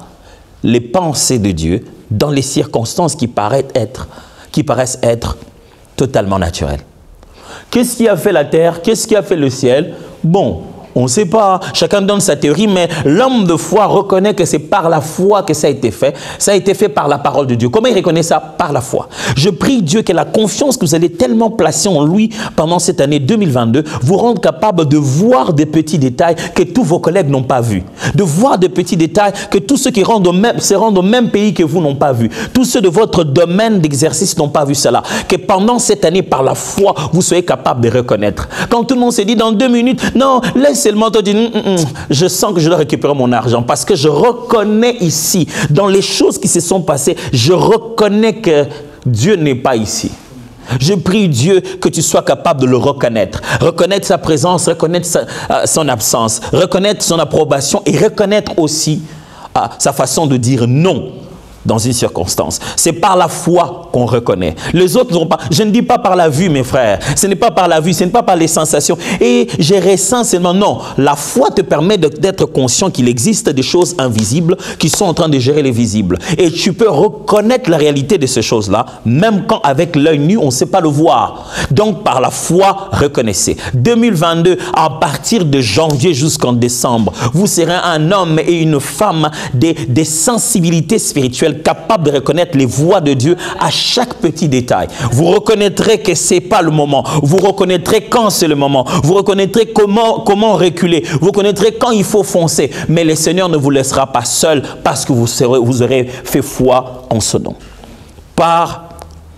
les pensées de Dieu dans les circonstances qui paraissent être totalement naturelles. Qu'est-ce qui a fait la terre? Qu'est-ce qui a fait le ciel? Bon, on ne sait pas, chacun donne sa théorie, mais l'homme de foi reconnaît que c'est par la foi que ça a été fait. Ça a été fait par la parole de Dieu. Comment il reconnaît ça? Par la foi. Je prie Dieu que la confiance que vous allez tellement placer en lui pendant cette année 2022 vous rende capable de voir des petits détails que tous vos collègues n'ont pas vus. De voir des petits détails que tous ceux qui se rendent au même pays que vous n'ont pas vu. Tous ceux de votre domaine d'exercice n'ont pas vu cela. Que pendant cette année, par la foi, vous soyez capable de reconnaître. Quand tout le monde s'est dit dans 2 minutes, non, laisse seulement toi dire, je sens que je dois récupérer mon argent parce que je reconnais ici, dans les choses qui se sont passées, je reconnais que Dieu n'est pas ici. Je prie Dieu que tu sois capable de le reconnaître. Reconnaître sa présence, reconnaître son absence, reconnaître son approbation et reconnaître aussi sa façon de dire non. dans une circonstance. C'est par la foi qu'on reconnaît. Les autres n'ont pas. Je ne dis pas par la vue, mes frères. Ce n'est pas par la vue, ce n'est pas par les sensations. Et j'ai ressenti seulement. Non, la foi te permet d'être conscient qu'il existe des choses invisibles qui sont en train de gérer les visibles. Et tu peux reconnaître la réalité de ces choses-là, même quand avec l'œil nu, on ne sait pas le voir. Donc, par la foi, reconnaissez. 2022, à partir de janvier jusqu'en décembre, vous serez un homme et une femme des sensibilités spirituelles capables de reconnaître les voies de Dieu à chaque petit détail. Vous reconnaîtrez que ce n'est pas le moment. Vous reconnaîtrez quand c'est le moment. Vous reconnaîtrez comment reculer. Vous reconnaîtrez quand il faut foncer. Mais le Seigneur ne vous laissera pas seul parce que vous aurez fait foi en ce nom. Par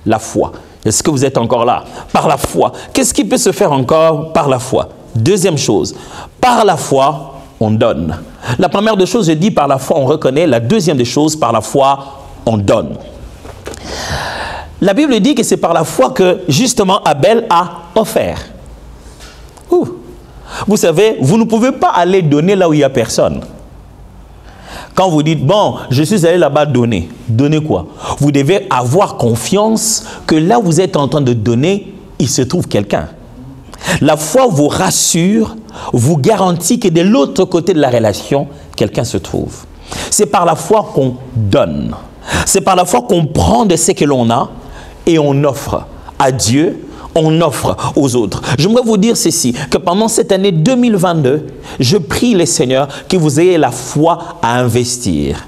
la foi. Est-ce que vous êtes encore là? Par la foi. Qu'est-ce qui peut se faire encore par la foi? Deuxième chose, par la foi, on donne. La première des choses, je dis par la foi, on reconnaît. La deuxième des choses, par la foi, on donne. La Bible dit que c'est par la foi que, justement, Abel a offert. Vous savez, vous ne pouvez pas aller donner là où il n'y a personne. Quand vous dites, bon, je suis allé là-bas donner. Donner quoi? Vous devez avoir confiance que là où vous êtes en train de donner, il se trouve quelqu'un. La foi vous rassure, vous garantit que de l'autre côté de la relation, quelqu'un se trouve. C'est par la foi qu'on donne. C'est par la foi qu'on prend de ce que l'on a et on offre à Dieu, on offre aux autres. J'aimerais vous dire ceci, que pendant cette année 2022, je prie le Seigneur que vous ayez la foi à investir.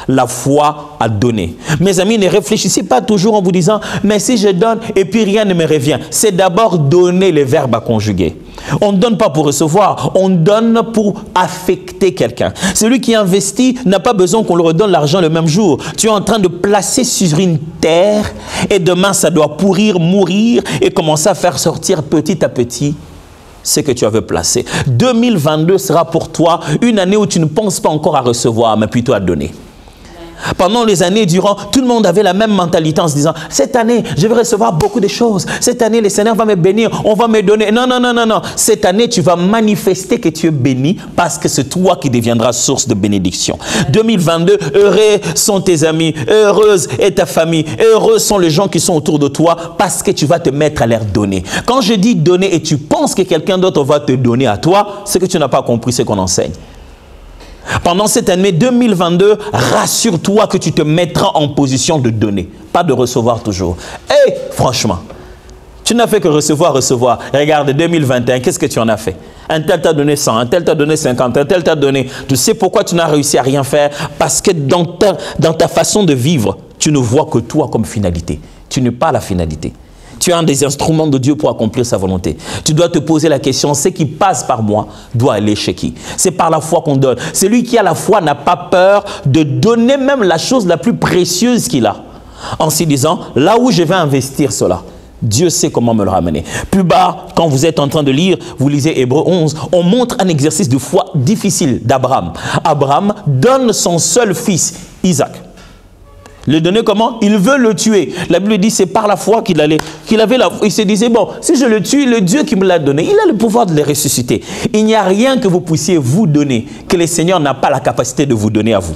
La foi à donner. Mes amis, ne réfléchissez pas toujours en vous disant « mais si je donne et puis rien ne me revient ». C'est d'abord donner le verbe à conjuguer. On ne donne pas pour recevoir, on donne pour affecter quelqu'un. Celui qui investit n'a pas besoin qu'on le redonne l'argent le même jour. Tu es en train de placer sur une terre et demain ça doit pourrir, mourir et commencer à faire sortir petit à petit ce que tu avais placé. 2022 sera pour toi une année où tu ne penses pas encore à recevoir, mais plutôt à donner. Pendant les années durant, tout le monde avait la même mentalité en se disant « Cette année, je vais recevoir beaucoup de choses. Cette année, le Seigneur va me bénir. On va me donner. » Non, non, non, non, non. Cette année, tu vas manifester que tu es béni parce que c'est toi qui deviendras source de bénédiction. 2022, heureux sont tes amis, heureuse est ta famille, heureux sont les gens qui sont autour de toi parce que tu vas te mettre à leur donner. Quand je dis donner et tu penses que quelqu'un d'autre va te donner à toi, c'est que tu n'as pas compris ce qu'on enseigne. Pendant cette année 2022, rassure-toi que tu te mettras en position de donner, pas de recevoir toujours. Et franchement, tu n'as fait que recevoir. Regarde, 2021, qu'est-ce que tu en as fait? Un tel t'a donné 100, un tel t'a donné 50, un tel t'a donné... Tu sais pourquoi tu n'as réussi à rien faire? Parce que dans ta façon de vivre, tu ne vois que toi comme finalité. Tu n'es pas la finalité. Tu es un des instruments de Dieu pour accomplir sa volonté. Tu dois te poser la question, ce qui passe par moi doit aller chez qui? C'est par la foi qu'on donne. Celui qui a la foi n'a pas peur de donner même la chose la plus précieuse qu'il a. En se disant, là où je vais investir cela, Dieu sait comment me le ramener. Plus bas, quand vous êtes en train de lire, vous lisez Hébreux 11, on montre un exercice de foi difficile d'Abraham. Abraham donne son seul fils, Isaac. Le donner comment? Il veut le tuer. La Bible dit c'est par la foi qu'il avait la foi. Il se disait bon, si je le tue, le Dieu qui me l'a donné, il a le pouvoir de le ressusciter. Il n'y a rien que vous puissiez vous donner que le Seigneur n'a pas la capacité de vous donner à vous.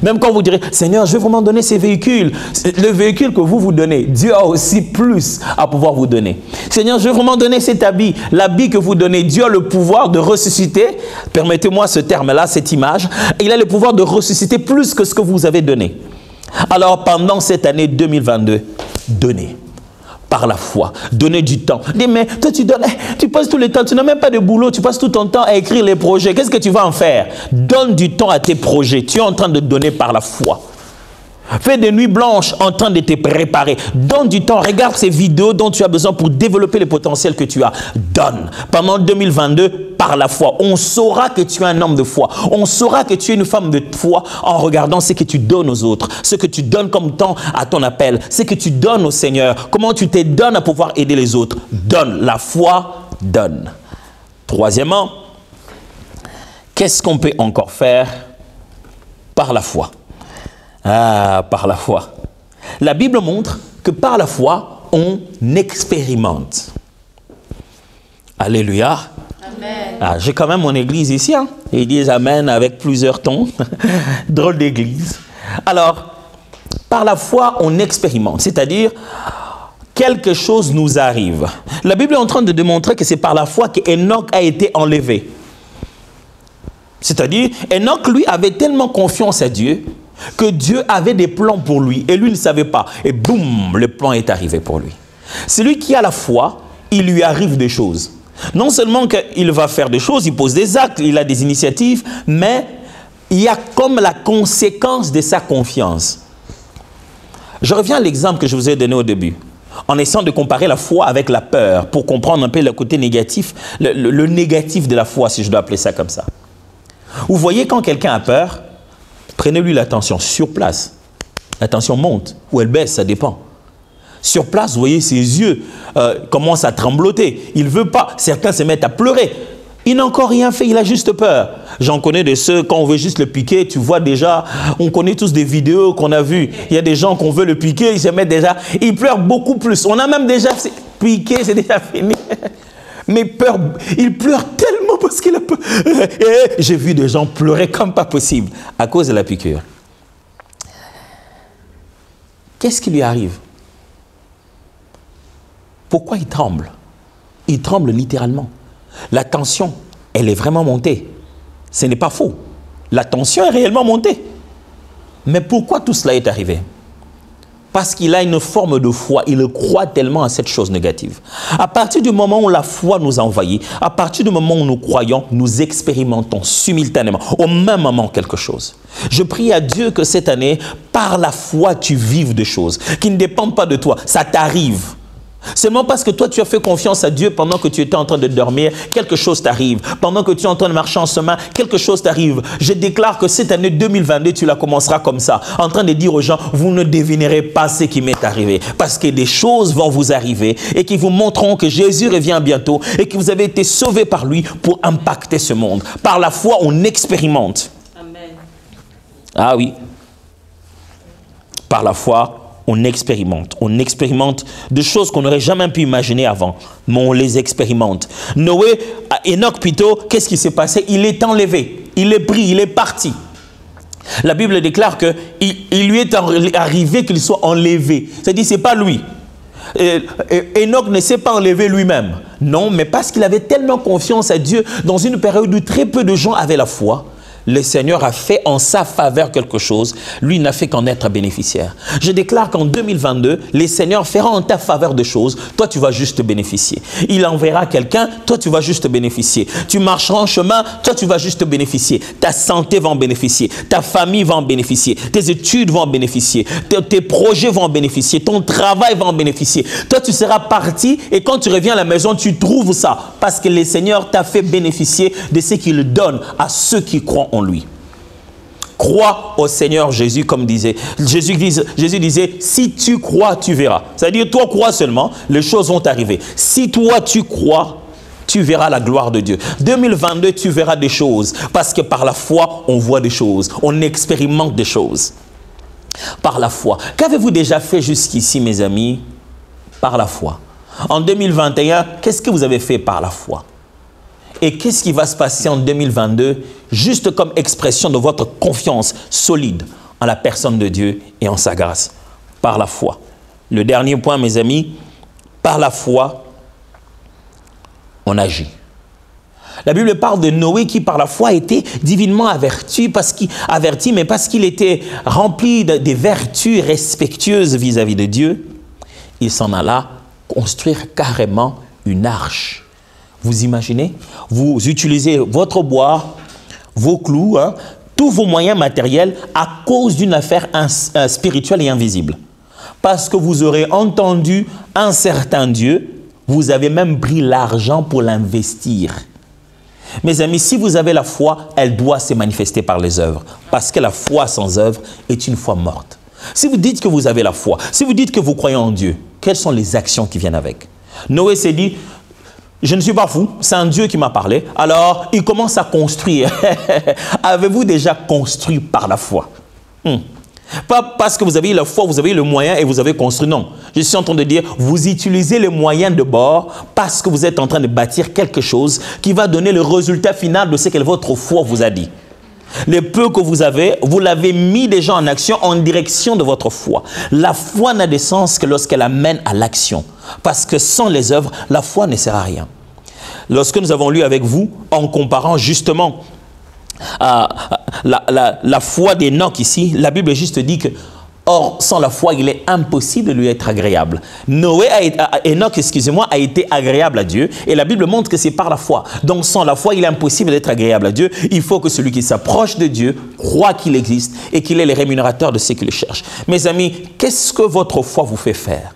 Même quand vous direz Seigneur, je vais vraiment donner ces véhicules. Le véhicule que vous donnez, Dieu a aussi plus à pouvoir vous donner. Seigneur, je vais vraiment donner cet habit. L'habit que vous donnez, Dieu a le pouvoir de ressusciter. Permettez-moi ce terme-là, cette image. Il a le pouvoir de ressusciter plus que ce que vous avez donné. Alors, pendant cette année 2022, donnez par la foi, donnez du temps. Dis, mais toi, tu donnes, tu passes tout le temps, tu n'as même pas de boulot, tu passes tout ton temps à écrire les projets. Qu'est-ce que tu vas en faire? Donne du temps à tes projets. Tu es en train de donner par la foi. Fais des nuits blanches en train de te préparer. Donne du temps. Regarde ces vidéos dont tu as besoin pour développer le potentiel que tu as. Donne. Pendant 2022, par la foi. On saura que tu es un homme de foi. On saura que tu es une femme de foi en regardant ce que tu donnes aux autres. Ce que tu donnes comme temps à ton appel. Ce que tu donnes au Seigneur. Comment tu te donnes à pouvoir aider les autres. Donne. La foi donne. Troisièmement, qu'est-ce qu'on peut encore faire par la foi? Ah, par la foi. La Bible montre que par la foi, on expérimente. Alléluia. Amen. Ah, j'ai quand même mon église ici. Hein? Ils disent Amen avec plusieurs tons. Drôle d'église. Alors, Par la foi, on expérimente, c'est-à-dire quelque chose nous arrive. La Bible est en train de démontrer que c'est par la foi qu'Enoch a été enlevé. C'est-à-dire, Enoch, lui, avait tellement confiance à Dieu que Dieu avait des plans pour lui et lui ne savait pas. Et boum, le plan est arrivé pour lui. Celui qui a la foi, il lui arrive des choses. Non seulement qu'il va faire des choses, il pose des actes, il a des initiatives, mais il y a comme la conséquence de sa confiance. Je reviens à l'exemple que je vous ai donné au début, en essayant de comparer la foi avec la peur, pour comprendre un peu le côté négatif, le négatif de la foi, si je dois appeler ça comme ça. Vous voyez, quand quelqu'un a peur, prenez-lui l'attention sur place. La tension monte ou elle baisse, ça dépend. Sur place, vous voyez, ses yeux commencent à trembloter. Il ne veut pas. Certains se mettent à pleurer. Il n'a encore rien fait, il a juste peur. J'en connais de ceux, quand on veut juste le piquer, tu vois déjà, on connaît tous des vidéos qu'on a vues. Il y a des gens qu'on veut le piquer, ils se mettent déjà, ils pleurent beaucoup plus. On a même déjà piqué, c'est déjà fini. Mais peur, il pleure tellement parce qu'il a peur. J'ai vu des gens pleurer comme pas possible à cause de la piqûre. Qu'est-ce qui lui arrive? Pourquoi il tremble? Il tremble littéralement. La tension, elle est vraiment montée. Ce n'est pas faux. La tension est réellement montée. Mais pourquoi tout cela est arrivé? Parce qu'il a une forme de foi. Il croit tellement à cette chose négative. À partir du moment où la foi nous envahit, à partir du moment où nous croyons, nous expérimentons simultanément, au même moment, quelque chose. Je prie à Dieu que cette année, par la foi, tu vives des choses qui ne dépendent pas de toi. Ça t'arrive. Seulement parce que toi, tu as fait confiance à Dieu pendant que tu étais en train de dormir, quelque chose t'arrive. Pendant que tu es en train de marcher en chemin, quelque chose t'arrive. Je déclare que cette année 2022, tu la commenceras comme ça, en train de dire aux gens, vous ne devinerez pas ce qui m'est arrivé. Parce que des choses vont vous arriver et qui vous montreront que Jésus revient bientôt et que vous avez été sauvés par lui pour impacter ce monde. Par la foi, on expérimente. Amen. Ah oui. Par la foi, on expérimente des choses qu'on n'aurait jamais pu imaginer avant, mais on les expérimente. Noé, Enoch plutôt, qu'est-ce qui s'est passé? Il est enlevé, il est pris, il est parti. La Bible déclare qu'il lui est arrivé qu'il soit enlevé. C'est-à-dire, ce n'est pas lui. Enoch ne s'est pas enlevé lui-même. Non, mais parce qu'il avait tellement confiance à Dieu dans une période où très peu de gens avaient la foi, le Seigneur a fait en sa faveur quelque chose. Lui n'a fait qu'en être bénéficiaire. Je déclare qu'en 2022, le Seigneur fera en ta faveur des choses. Toi, tu vas juste bénéficier. Il enverra quelqu'un. Toi, tu vas juste bénéficier. Tu marcheras en chemin. Toi, tu vas juste bénéficier. Ta santé va en bénéficier. Ta famille va en bénéficier. Tes études vont en bénéficier. Tes projets vont en bénéficier. Ton travail va en bénéficier. Toi, tu seras parti et quand tu reviens à la maison, tu trouves ça. Parce que le Seigneur t'a fait bénéficier de ce qu'il donne à ceux qui croient en lui. Crois au Seigneur Jésus, comme disait Jésus disait, si tu crois, tu verras. C'est-à-dire, toi crois seulement, les choses vont arriver. Si toi tu crois, tu verras la gloire de Dieu. 2022, tu verras des choses, parce que par la foi, on voit des choses, on expérimente des choses. Par la foi. Qu'avez-vous déjà fait jusqu'ici, mes amis? Par la foi. En 2021, qu'est-ce que vous avez fait par la foi? Et qu'est-ce qui va se passer en 2022, juste comme expression de votre confiance solide en la personne de Dieu et en sa grâce? Par la foi. Le dernier point, mes amis, par la foi, on agit. La Bible parle de Noé qui, par la foi, était divinement averti, mais parce qu'il était rempli des vertus respectueuses vis-à-vis de Dieu, il s'en alla construire carrément une arche. Vous imaginez? Vous utilisez votre bois, vos clous, tous vos moyens matériels à cause d'une affaire spirituelle et invisible. Parce que vous aurez entendu un certain Dieu, vous avez même pris l'argent pour l'investir. Mes amis, si vous avez la foi, elle doit se manifester par les œuvres. Parce que la foi sans œuvre est une foi morte. Si vous dites que vous avez la foi, si vous dites que vous croyez en Dieu, quelles sont les actions qui viennent avec? Noé s'est dit, je ne suis pas fou, c'est un Dieu qui m'a parlé. Alors, il commence à construire. Avez-vous déjà construit par la foi? Pas parce que vous avez eu la foi, vous avez eu le moyen et vous avez construit. Non, je suis en train de dire, vous utilisez les moyens de bord parce que vous êtes en train de bâtir quelque chose qui va donner le résultat final de ce que votre foi vous a dit. Les peu que vous avez, vous l'avez mis déjà en action en direction de votre foi. La foi n'a de sens que lorsqu'elle amène à l'action. Parce que sans les œuvres, la foi ne sert à rien. Lorsque nous avons lu avec vous, en comparant justement la foi d'Enoch ici, la Bible juste dit que or, sans la foi, il est impossible de lui être agréable. Enoch, excusez-moi, a été agréable à Dieu. Et la Bible montre que c'est par la foi. Donc, sans la foi, il est impossible d'être agréable à Dieu. Il faut que celui qui s'approche de Dieu croit qu'il existe et qu'il est le rémunérateur de ceux qui le cherchent. Mes amis, qu'est-ce que votre foi vous fait faire?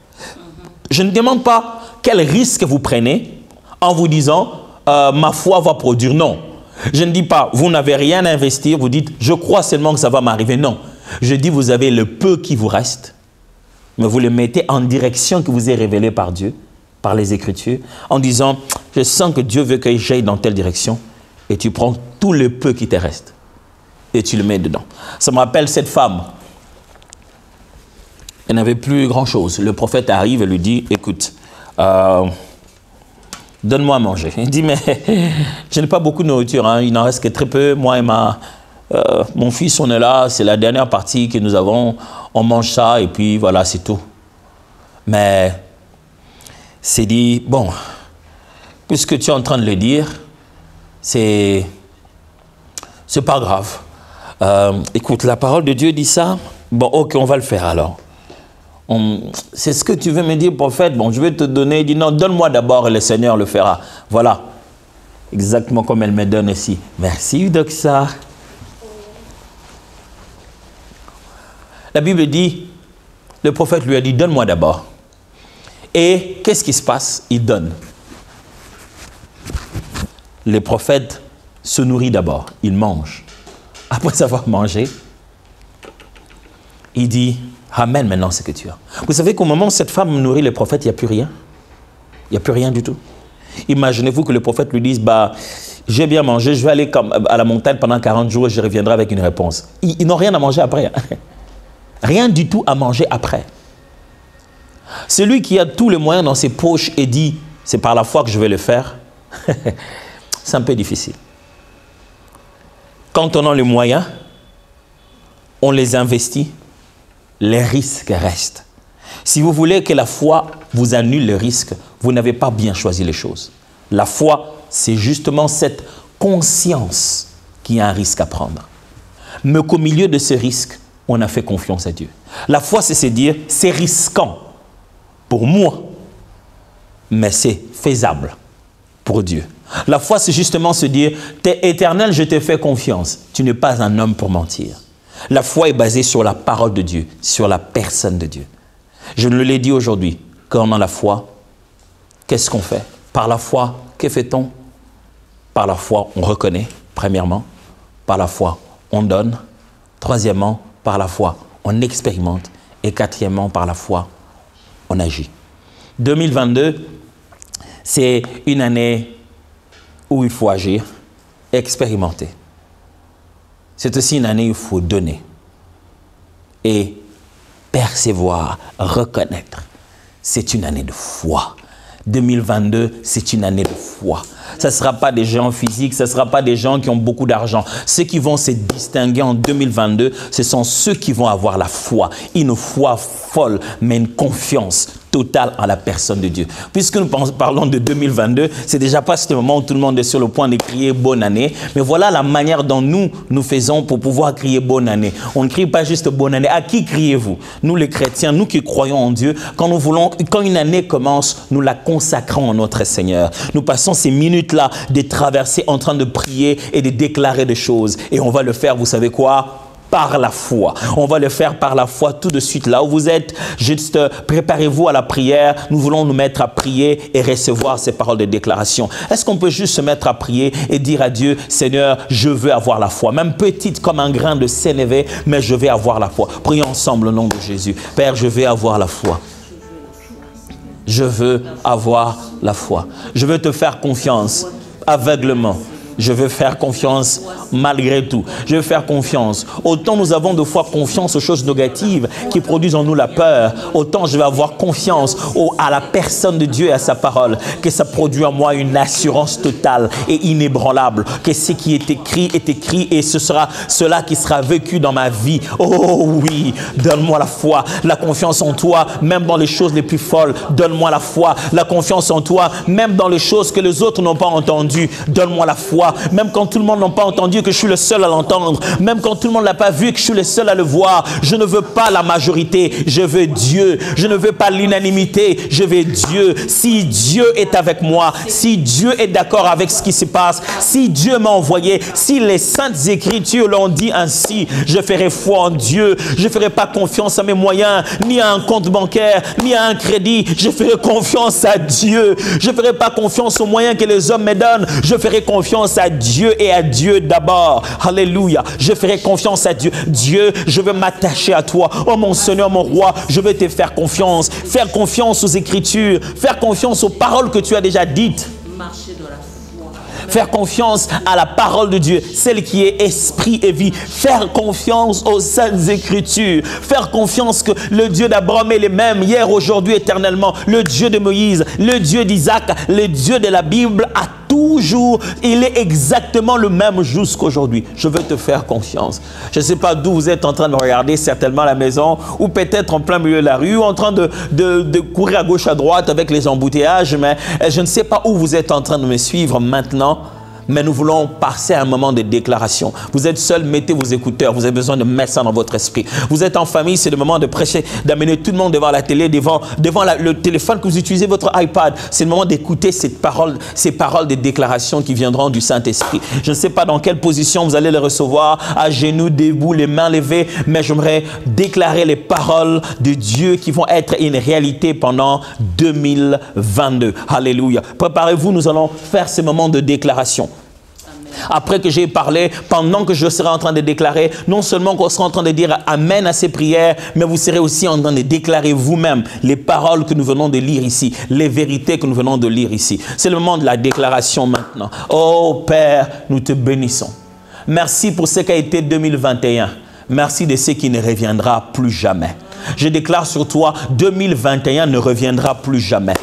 Je ne demande pas quel risque vous prenez en vous disant ma foi va produire. Non. Je ne dis pas vous n'avez rien à investir, vous dites je crois seulement que ça va m'arriver. Non. Je dis, vous avez le peu qui vous reste, mais vous le mettez en direction que vous est révélée par Dieu, par les Écritures, en disant, je sens que Dieu veut que j'aille dans telle direction, et tu prends tout le peu qui te reste, et tu le mets dedans. Ça me rappelle cette femme. Elle n'avait plus grand-chose. Le prophète arrive et lui dit, écoute, donne-moi à manger. Il dit, mais je n'ai pas beaucoup de nourriture, hein. Il n'en reste que très peu, moi et mon fils, on est là, c'est la dernière partie que nous avons, on mange ça et puis voilà, c'est tout. Mais c'est dit, bon, puisque tu es en train de le dire, c'est pas grave. Écoute, la parole de Dieu dit ça, bon, ok, on va le faire alors. C'est ce que tu veux me dire, prophète, bon, je vais te donner, il dit non, donne-moi d'abord et le Seigneur le fera. Voilà, exactement comme elle me donne ici. Merci, Doxa. La Bible dit, le prophète lui a dit, donne-moi d'abord. Et qu'est-ce qui se passe? Il donne. Le prophète se nourrit d'abord, il mange. Après avoir mangé, il dit, ramène maintenant ce que tu as. Vous savez qu'au moment où cette femme nourrit le prophète, il n'y a plus rien. Il n'y a plus rien du tout. Imaginez-vous que le prophète lui dise, bah, j'ai bien mangé, je vais aller à la montagne pendant 40 jours et je reviendrai avec une réponse. Ils n'ont rien à manger après. Rien du tout à manger après. Celui qui a tous les moyens dans ses poches et dit, c'est par la foi que je vais le faire, c'est un peu difficile. Quand on a les moyens, on les investit, les risques restent. Si vous voulez que la foi vous annule le risque, vous n'avez pas bien choisi les choses. La foi, c'est justement cette conscience qu'il y a un risque à prendre. Mais qu'au milieu de ce risque, on a fait confiance à Dieu. La foi, c'est se dire, c'est risquant pour moi, mais c'est faisable pour Dieu. La foi, c'est justement se dire, t'es éternel, je te fais confiance. Tu n'es pas un homme pour mentir. La foi est basée sur la parole de Dieu, sur la personne de Dieu. Je ne l'ai dit aujourd'hui, quand on a la foi, qu'est-ce qu'on fait? Par la foi, que fait-on? Par la foi, on reconnaît, premièrement. Par la foi, on donne. Troisièmement, par la foi, on expérimente. Et quatrièmement, par la foi, on agit. 2022, c'est une année où il faut agir, expérimenter. C'est aussi une année où il faut donner et percevoir, reconnaître. C'est une année de foi. 2022, c'est une année de foi. Ce ne sera pas des gens physiques, ce ne sera pas des gens qui ont beaucoup d'argent. Ceux qui vont se distinguer en 2022, ce sont ceux qui vont avoir la foi. Une foi folle, mais une confiance totale en la personne de Dieu. Puisque nous parlons de 2022, c'est déjà pas ce moment où tout le monde est sur le point de crier bonne année. Mais voilà la manière dont nous faisons pour pouvoir crier bonne année. On ne crie pas juste bonne année. À qui criez-vous? Nous les chrétiens, nous qui croyons en Dieu, quand une année commence, nous la consacrons à notre Seigneur. Nous passons ces minutes-là de traverser en train de prier et de déclarer des choses. Et on va le faire, vous savez quoi? Par la foi. On va le faire par la foi tout de suite. Là où vous êtes, juste préparez-vous à la prière. Nous voulons nous mettre à prier et recevoir ces paroles de déclaration. Est-ce qu'on peut juste se mettre à prier et dire à Dieu, Seigneur, je veux avoir la foi. Même petite comme un grain de sénévé, mais je vais avoir la foi. Prions ensemble au nom de Jésus. Père, je vais avoir la foi. Je veux avoir la foi. Je veux te faire confiance aveuglement. Je veux faire confiance malgré tout. Je veux faire confiance. Autant nous avons de fois confiance aux choses négatives qui produisent en nous la peur, autant je vais avoir confiance à la personne de Dieu et à sa parole, que ça produit en moi une assurance totale et inébranlable, que ce qui est écrit et ce sera cela qui sera vécu dans ma vie. Oh oui, donne-moi la foi, la confiance en toi, même dans les choses les plus folles. Donne-moi la foi, la confiance en toi, même dans les choses que les autres n'ont pas entendues. Donne-moi la foi, même quand tout le monde n'a pas entendu, que je suis le seul à l'entendre, même quand tout le monde ne l'a pas vu, que je suis le seul à le voir. Je ne veux pas la majorité, je veux Dieu. Je ne veux pas l'unanimité, je veux Dieu. Si Dieu est avec moi, si Dieu est d'accord avec ce qui se passe, si Dieu m'a envoyé, si les saintes écritures l'ont dit ainsi, je ferai foi en Dieu. Je ne ferai pas confiance à mes moyens, ni à un compte bancaire, ni à un crédit. Je ferai confiance à Dieu. Je ne ferai pas confiance aux moyens que les hommes me donnent. Je ferai confiance à Dieu et à Dieu d'abord. Alléluia. Je ferai confiance à Dieu. Dieu, je veux m'attacher à toi. Oh mon Seigneur, mon roi, je veux te faire confiance. Faire confiance aux Écritures. Faire confiance aux paroles que tu as déjà dites. Marcher dans la foi. Faire confiance à la parole de Dieu, celle qui est esprit et vie. Faire confiance aux saintes Écritures. Faire confiance que le Dieu d'Abraham est le même hier, aujourd'hui, éternellement. Le Dieu de Moïse, le Dieu d'Isaac, le Dieu de la Bible a toujours, il est exactement le même jusqu'aujourd'hui. Je veux te faire confiance. Je ne sais pas d'où vous êtes en train de regarder, certainement à la maison, ou peut-être en plein milieu de la rue, ou en train de courir à gauche, à droite avec les embouteillages, mais je ne sais pas où vous êtes en train de me suivre maintenant. Mais nous voulons passer à un moment de déclaration. Vous êtes seul, mettez vos écouteurs. Vous avez besoin de mettre ça dans votre esprit. Vous êtes en famille, c'est le moment de prêcher, d'amener tout le monde devant la télé, devant le téléphone que vous utilisez, votre iPad. C'est le moment d'écouter ces paroles de déclaration qui viendront du Saint-Esprit. Je ne sais pas dans quelle position vous allez les recevoir, à genoux, debout, les mains levées, mais j'aimerais déclarer les paroles de Dieu qui vont être une réalité pendant 2022. Alléluia. Préparez-vous, nous allons faire ce moment de déclaration. Après que j'ai parlé, pendant que je serai en train de déclarer, non seulement qu'on sera en train de dire Amen à ces prières, mais vous serez aussi en train de déclarer vous-même les paroles que nous venons de lire ici, les vérités que nous venons de lire ici. C'est le moment de la déclaration maintenant. Oh Père, nous te bénissons. Merci pour ce qu'a été 2021. Merci de ce qui ne reviendra plus jamais. Je déclare sur toi, 2021 ne reviendra plus jamais.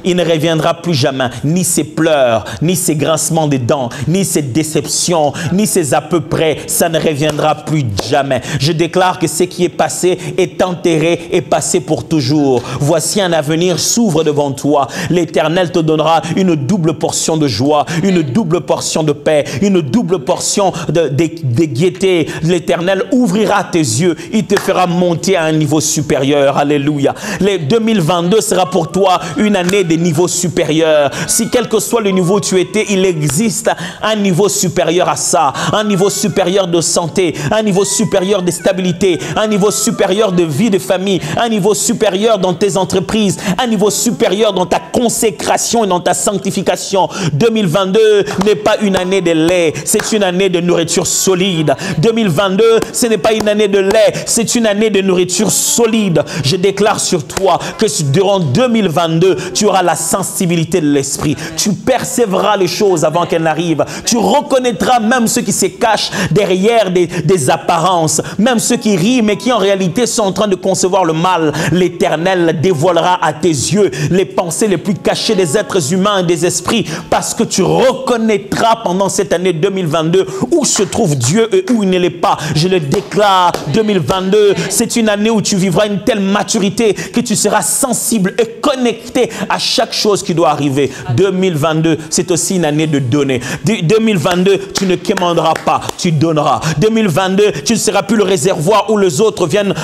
Il ne reviendra plus jamais, ni ses pleurs, ni ses grincements de dents, ni ses déceptions, ni ses à peu près. Ça ne reviendra plus jamais. Je déclare que ce qui est passé est enterré et passé pour toujours. Voici un avenir s'ouvre devant toi. L'Éternel te donnera une double portion de joie, une double portion de paix, une double portion de gaieté. L'Éternel ouvrira tes yeux. Il te fera monter à un niveau supérieur. Alléluia. Le 2022 sera pour toi une année de niveau supérieur. Si quel que soit le niveau où tu étais, il existe un niveau supérieur à ça, un niveau supérieur de santé, un niveau supérieur de stabilité, un niveau supérieur de vie de famille, un niveau supérieur dans tes entreprises, un niveau supérieur dans ta consécration et dans ta sanctification. 2022 n'est pas une année de lait, c'est une année de nourriture solide. 2022, ce n'est pas une année de lait, c'est une année de nourriture solide. Je déclare sur toi que durant 2022, tu auras la sensibilité de l'esprit. Tu percevras les choses avant qu'elles n'arrivent. Tu reconnaîtras même ceux qui se cachent derrière des apparences, même ceux qui rient mais qui en réalité sont en train de concevoir le mal. L'Éternel dévoilera à tes yeux les pensées les plus cachées des êtres humains et des esprits, parce que tu reconnaîtras pendant cette année 2022 où se trouve Dieu et où il ne l'est pas. Je le déclare, 2022, c'est une année où tu vivras une telle maturité que tu seras sensible et connecté à chaque chose qui doit arriver. 2022, c'est aussi une année de donner. 2022, tu ne quémanderas pas, tu donneras. 2022, tu ne seras plus le réservoir où les autres viennent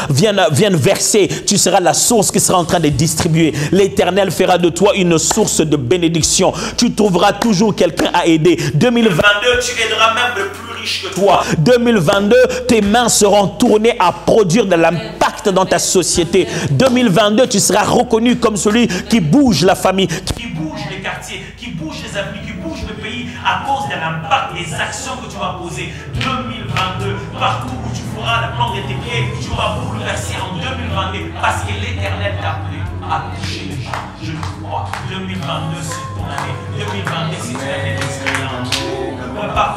verser. Tu seras la source qui sera en train de distribuer. L'Éternel fera de toi une source de bénédiction. Tu trouveras toujours quelqu'un à aider. 2022, tu aideras même le plus riche que toi. 2022, tes mains seront tournées à produire de l'impact dans ta société. 2022, tu seras reconnu comme celui qui bouge la famille, qui bouge les quartiers, qui bouge les avenues, qui bouge le pays à cause de l'impact des actions que tu vas poser. 2022, partout où tu feras la plante de tes pieds, tu vas bouleverser en 2022 parce que l'Éternel t'a appelé à toucher les gens. Je le crois. 2022, c'est ton année. 2022, c'est une année d'expérience. Prépare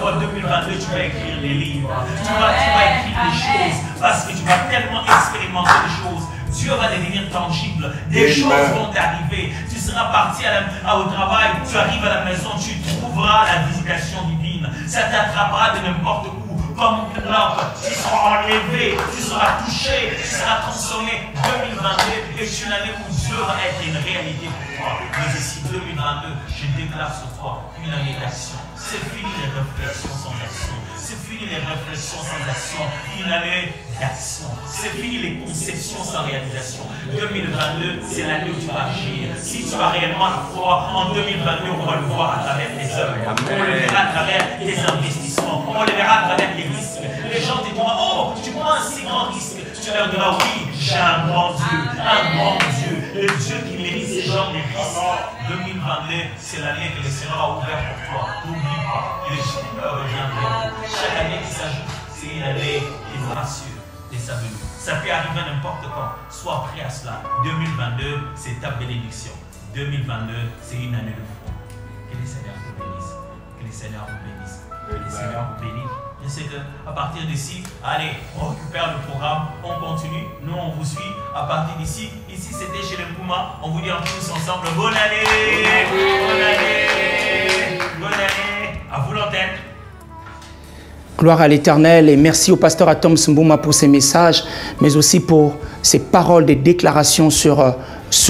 2022, tu vas écrire des livres. Tu vas écrire des choses parce que tu vas tellement expérimenter des choses. Dieu va devenir tangible. Des choses vont t'arriver. Tu seras parti au travail, tu arrives à la maison, tu trouveras la visitation divine. Ça t'attrapera de n'importe où. Comme une lampe, tu seras enlevé, tu seras touché, tu seras consommé. 2022 est une année où Dieu va être une réalité pour toi. Mais ici, 2022, je déclare sur toi une année d'action. C'est fini les réflexions sans action. C'est fini les réflexions sans action. Une année d'action. C'est fini les conceptions sans réalisation. 2022, c'est l'année où tu vas agir. Si tu as réellement la foi, en 2022, on va le voir à travers tes œuvres. On le verra à travers tes investissements. On le verra à travers tes risques. Les gens te diront, oh, tu prends un si grand risque. Tu leur diras, oui, j'ai un grand Dieu. Un grand Dieu. Le Dieu qui mérite ces gens des risques. 2022, c'est l'année que le Seigneur a ouvert pour toi. N'oublie pas, le Seigneur reviendra. Chaque année qui s'ajoute, c'est une année qui nous rassure de sa venue. Ça peut arriver n'importe quand. Sois prêt à cela. 2022, c'est ta bénédiction. 2022, c'est une année de foi. Que le Seigneur vous bénisse. Que le Seigneur vous bénisse. Que le Seigneur vous bénisse. Je sais qu'à partir d'ici, allez, on récupère le programme, on continue, nous on vous suit. À partir d'ici, ici c'était chez les Pouma, on vous dit en tous ensemble, bonne année, bonne année, bonne année, à vous l'antenne. Gloire à l'Éternel et merci au pasteur Atom Mbouma pour ses messages, mais aussi pour ses paroles, des déclarations sur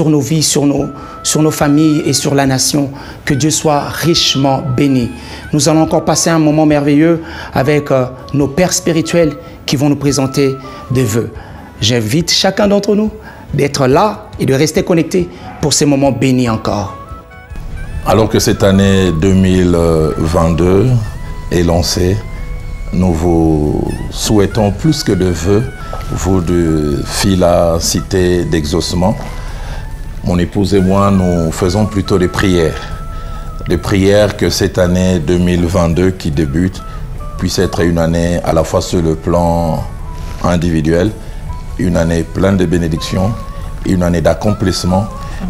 nos vies, sur nos familles et sur la nation. Que Dieu soit richement béni. Nous allons encore passer un moment merveilleux avec nos pères spirituels qui vont nous présenter des vœux. J'invite chacun d'entre nous d'être là et de rester connecté pour ces moments bénis encore. Alors que cette année 2022 est lancée, nous vous souhaitons plus que de vœux, vous de Fila Cité d'Exaucement. Mon épouse et moi, nous faisons plutôt des prières. Des prières que cette année 2022 qui débute puisse être une année à la fois sur le plan individuel, une année pleine de bénédictions, une année d'accomplissement,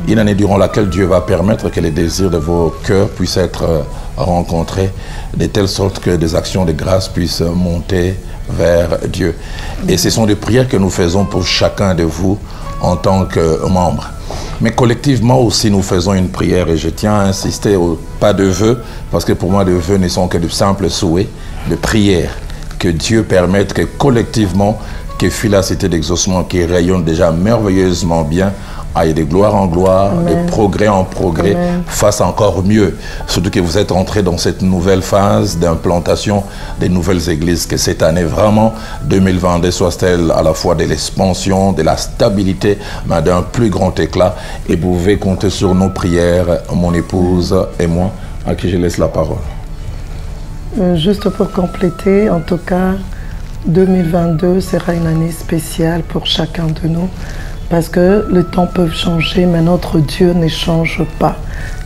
une année durant laquelle Dieu va permettre que les désirs de vos cœurs puissent être rencontrés, de telle sorte que des actions de grâce puissent monter vers Dieu. Et ce sont des prières que nous faisons pour chacun de vous en tant que membres. Mais collectivement aussi, nous faisons une prière et je tiens à insister au pas de vœux, parce que pour moi, les vœux ne sont que de simples souhaits, de prières. Que Dieu permette que collectivement, que Fila Cité d'Exaucement, qui rayonne déjà merveilleusement bien, aille de gloire en gloire, de progrès en progrès, fasse encore mieux. Surtout que vous êtes entrés dans cette nouvelle phase d'implantation des nouvelles églises, que cette année vraiment 2022 soit-elle à la fois de l'expansion, de la stabilité, mais d'un plus grand éclat. Et vous pouvez compter sur nos prières, mon épouse et moi, à qui je laisse la parole. Juste pour compléter, en tout cas, 2022 sera une année spéciale pour chacun de nous. Parce que les temps peuvent changer, mais notre Dieu ne change pas.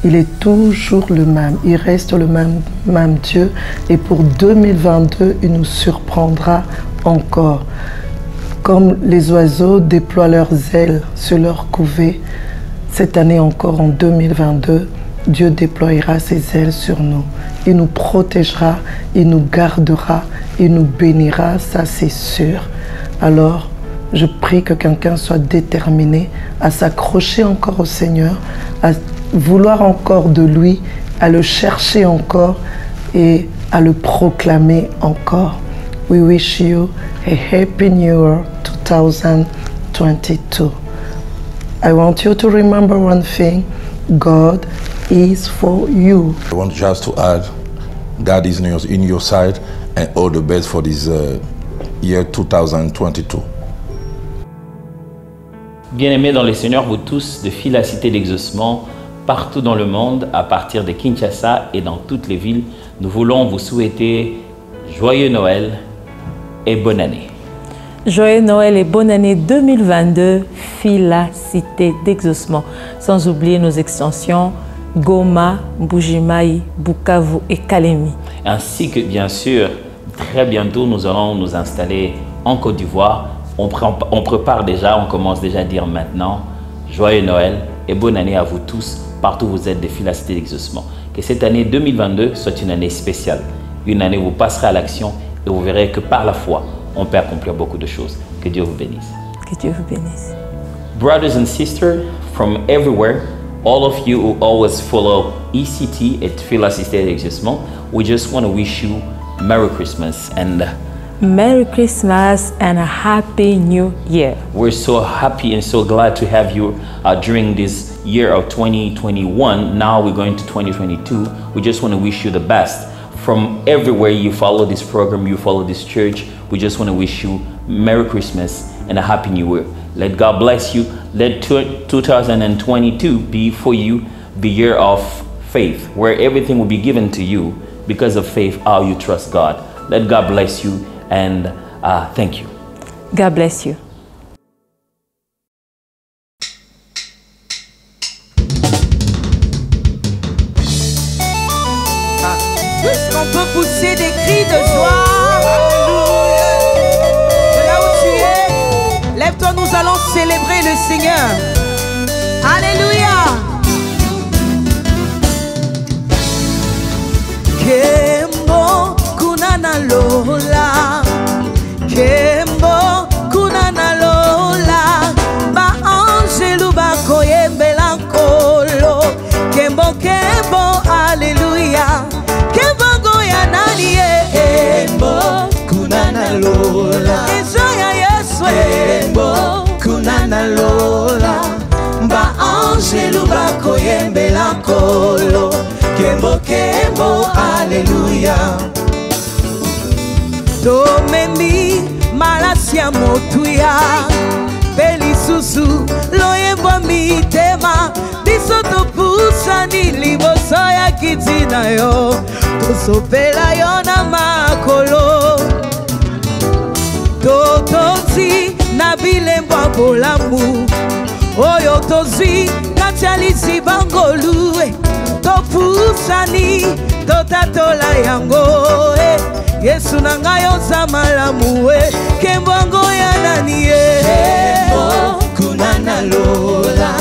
Il est toujours le même. Il reste le même Dieu. Et pour 2022, il nous surprendra encore. Comme les oiseaux déploient leurs ailes sur leur couvée, cette année encore, en 2022, Dieu déploiera ses ailes sur nous. Il nous protégera, il nous gardera, il nous bénira, ça c'est sûr. Alors, je prie que quelqu'un soit déterminé à s'accrocher encore au Seigneur, à vouloir encore de lui, à le chercher encore et à le proclamer encore. We wish you a happy new year 2022. I want you to remember one thing, God is for you. I want just to add, God is in your side and all the best for this year 2022. Bien-aimés dans le Seigneur, vous tous de Fila Cité d'Exaucement, partout dans le monde, à partir de Kinshasa et dans toutes les villes, nous voulons vous souhaiter joyeux Noël et bonne année. Joyeux Noël et bonne année 2022, Fila Cité d'Exaucement. Sans oublier nos extensions Goma, Mbujimayi, Bukavu et Kalemi. Ainsi que bien sûr, très bientôt nous allons nous installer en Côte d'Ivoire. On prépare déjà, on commence déjà à dire maintenant joyeux Noël et bonne année à vous tous, partout où vous êtes de Fila Cité d'Exaucement. Que cette année 2022 soit une année spéciale. une année où vous passerez à l'action et vous verrez que par la foi, on peut accomplir beaucoup de choses. Que Dieu vous bénisse. Que Dieu vous bénisse. Brothers and sisters from everywhere, all of you who always follow ECT at Fila Cité d'Exaucement, we just want to wish you Merry Christmas and Merry Christmas and a Happy New Year. we're so happy and so glad to have you during this year of 2021. Now we're going to 2022. We just want to wish you the best. From everywhere you follow this program, you follow this church, we just want to wish you Merry Christmas and a Happy New Year. Let God bless you. Let 2022 be for you the year of faith, where everything will be given to you because of faith, how you trust God. Let God bless you and thank you. God bless you. Est-ce qu'on peut pousser des cris de joie? De là où tu es, lève-toi, nous allons célébrer le Seigneur. Alléluia. Kembo kunana lola, Kembo kunana lola, ba angelu ba koyembela kolo, Kembo Kembo, Alléluia. Kembo goya nani Kembo kunana lola, Ezoya Yesu Kembo kunana lola, ba angelu ba koyembela kolo, Kembo Kembo, Alléluia. Tomemi malasia motuya, beli susu loyembo mitema, bisoto pusani liboso ya kitina yo, tosopela yo na makolo, tototi na bilembo bolamu, oyo tozi katialisi bangolue, topusani totatola yango Yesu nanga yoza malamu Kembongo ya nani Kembo kunana lola,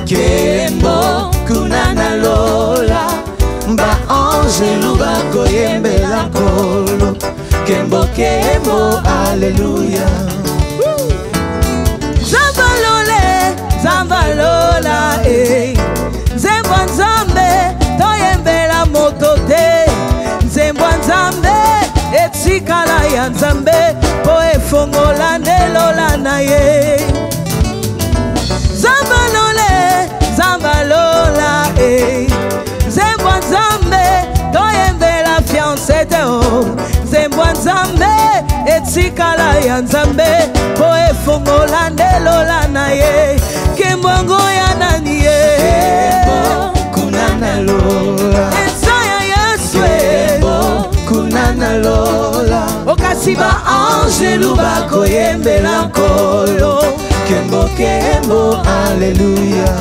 Kembo kunana lola, ba angelu ba koyembela kolo, Kembo Kembo, Alléluia. Zambalole, Zambalola, Zembwa Nzambe, toyembela motote, Zembwa Nzambe, etikala ya Nzambe, po efongola ndelola na ye. Zambalole, Zambalola, Zembwa Nzambe, toyembela fiancé teo, Zembwa Nzambe, etikala ya Nzambe, po efongola ndelola na ye. Kembongo ya nani ye Kembo kunana lola, Esaya Yesu Kembo kunana lola, okasiba angelu bako yembela kolo, Kembo Kembo, Alléluia.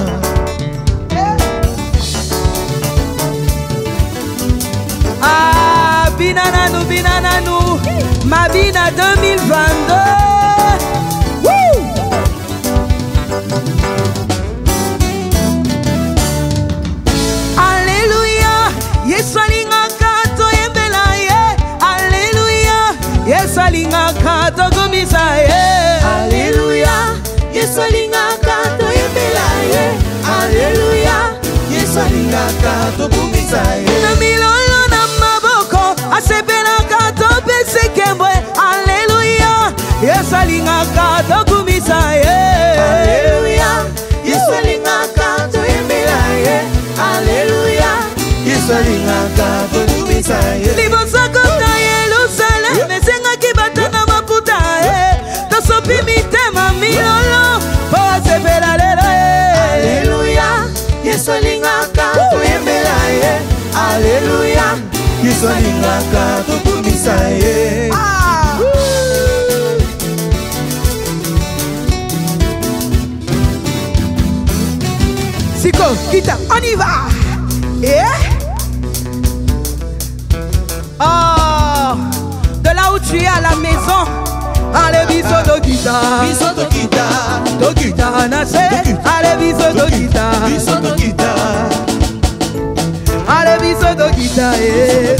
Ah, binananu, binananu, Mabina 2022. Yesu alingaka toyembela ye, Alléluia. Yesu alingaka togumisa ye, Alléluia. Yesu alingaka toyembela ye, Alléluia. Yesu alingaka togumisa ye. Na milolo na maboko asepelaka topese kembwe, Alléluia. Yesu alingaka togumisa ye, Alléluia. Yesu alingaka toyembela ye, Alléluia. Yesalingaka tolumisa ye, libosako na Yerusalem esengaki bato na maputa tosopi mitema milolo po asepela lelo Alléluia. Yesalingaka toyembela ye, Alléluia. Yesalingaka tolumisa ye. Siko, kita, on y va. Oh, de là où tu es à la maison, allez biso do guitare, biso do guitare, nase, allez biso do guitare, biso do guitare, allez biso do guitare.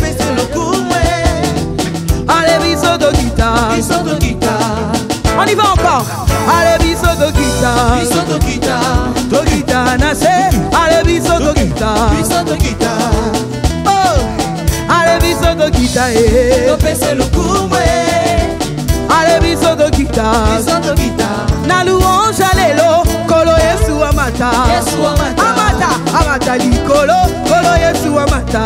kita topese lukumwe ale biso tokita na louange lelo kolo Yesu amata amata likolo kolo Yesu amata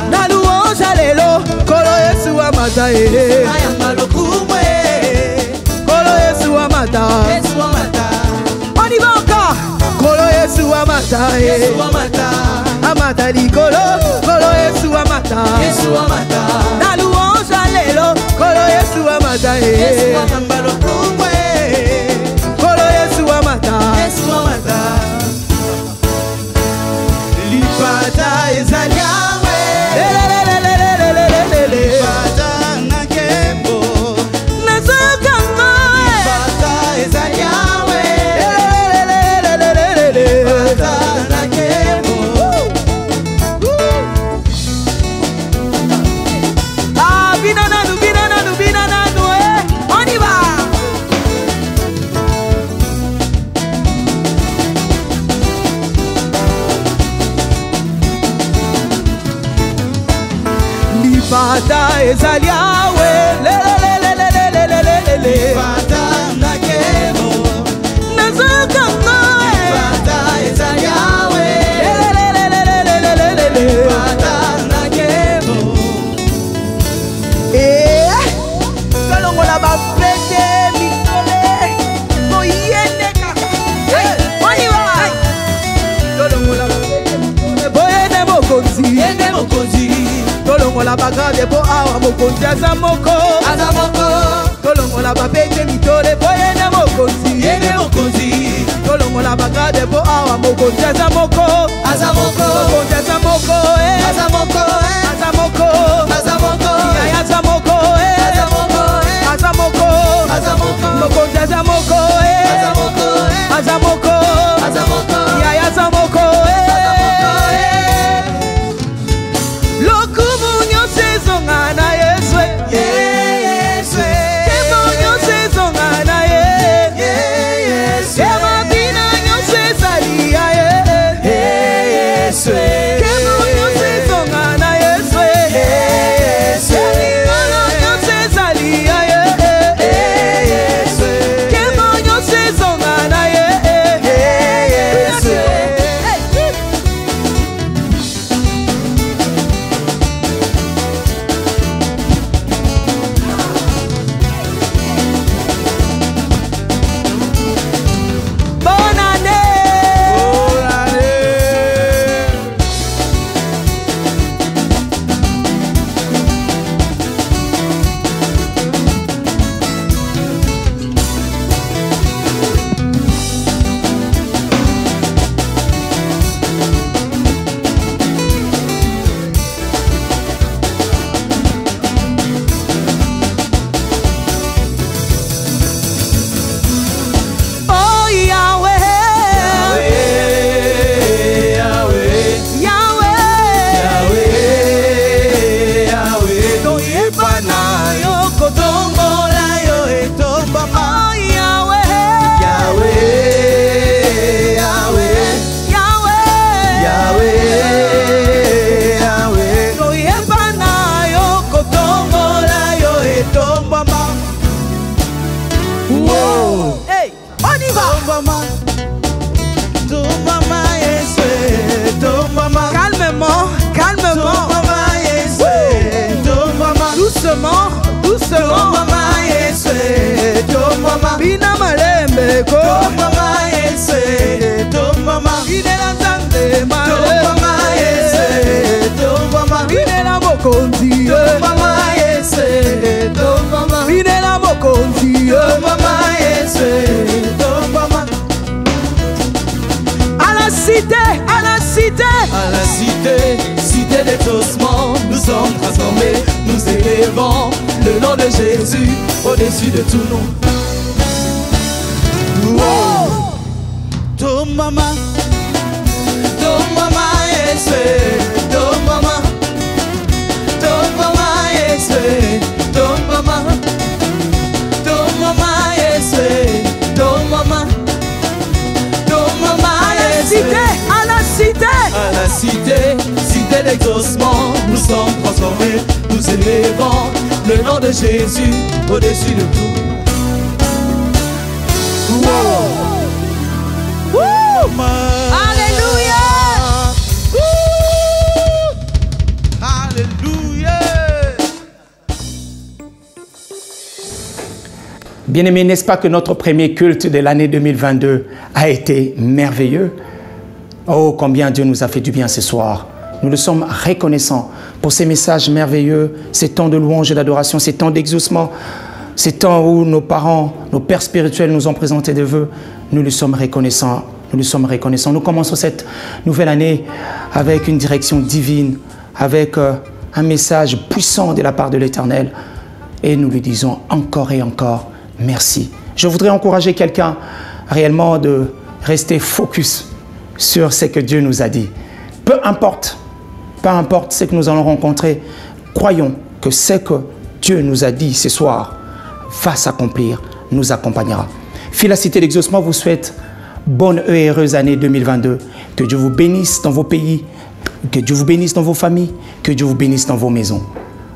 na louange lelo kolo Yesu amata ayamba lukumwe kolo Yesu amata on y va encore kolo Yesu amata amata likolo kolo Yesu amata na louange lelo kolo Yesu amata ayamba lukumwe kolo Yesu amata lipata ezaliawe lipata nakembo nazokanga lipata ezaliawe lipata nakembo ah bina nanu on y va lipata ezaliawe lipata nakembo nazokanga lipata ezaliawe lipata nakembo tolongola bapete mikole boyeneka on y va tolongola bapete mikole boyene mokonzi tolongola bagade po awa mokonzi aza moko tolongola bapete mitole boyene mokonzi tolongola bagade po awa mokonzi aza moko mokonzi aza moko yaya aza moko mokonzi aza moko yaya aza moko lokumu nyonso ezonga na Yesu kemo nyonso ezonga na ye emabina nyonso ezali ya ye kemo nyonso ezonga na Yesu emikolo nyonso ezali ya ye kemo nyonso ezonga na ye bonne oh Yahweh toyeba na yo kotombola yo etombama oh Yahweh toyeba na yo kotombola yo etombama hey on y va calmement doucement bina malembe ko binela nzambe binela mokonzi binela mokonzi à la cité cité d'exaucement, nous sommes transformés, nous élevons le nom de Jésus au-dessus de tout nom. Ton maman, yes, ton maman, yes, ton maman, yes, ton maman, yes. À la cité, cité d'exaucement, nous sommes transformés. élevons le nom de Jésus au-dessus de tout. Alléluia. Alléluia. Bien-aimés, n'est-ce pas que notre premier culte de l'année 2022 a été merveilleux? Oh, combien Dieu nous a fait du bien ce soir. Nous le sommes reconnaissants pour ces messages merveilleux, ces temps de louange et d'adoration, ces temps d'exaucement, ces temps où nos parents, nos pères spirituels nous ont présenté des vœux. Nous le sommes reconnaissants. Nous le sommes reconnaissants. Nous commençons cette nouvelle année avec une direction divine, avec un message puissant de la part de l'Éternel. Et nous lui disons encore et encore merci. Je voudrais encourager quelqu'un réellement de rester focus sur ce que Dieu nous a dit. Peu importe ce que nous allons rencontrer, croyons que ce que Dieu nous a dit ce soir va s'accomplir, nous accompagnera. Fille-la-Cité d'Exaucement vous souhaite bonne et heureuse année 2022. Que Dieu vous bénisse dans vos pays, que Dieu vous bénisse dans vos familles, que Dieu vous bénisse dans vos maisons.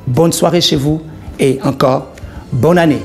Bonne soirée chez vous et encore bonne année.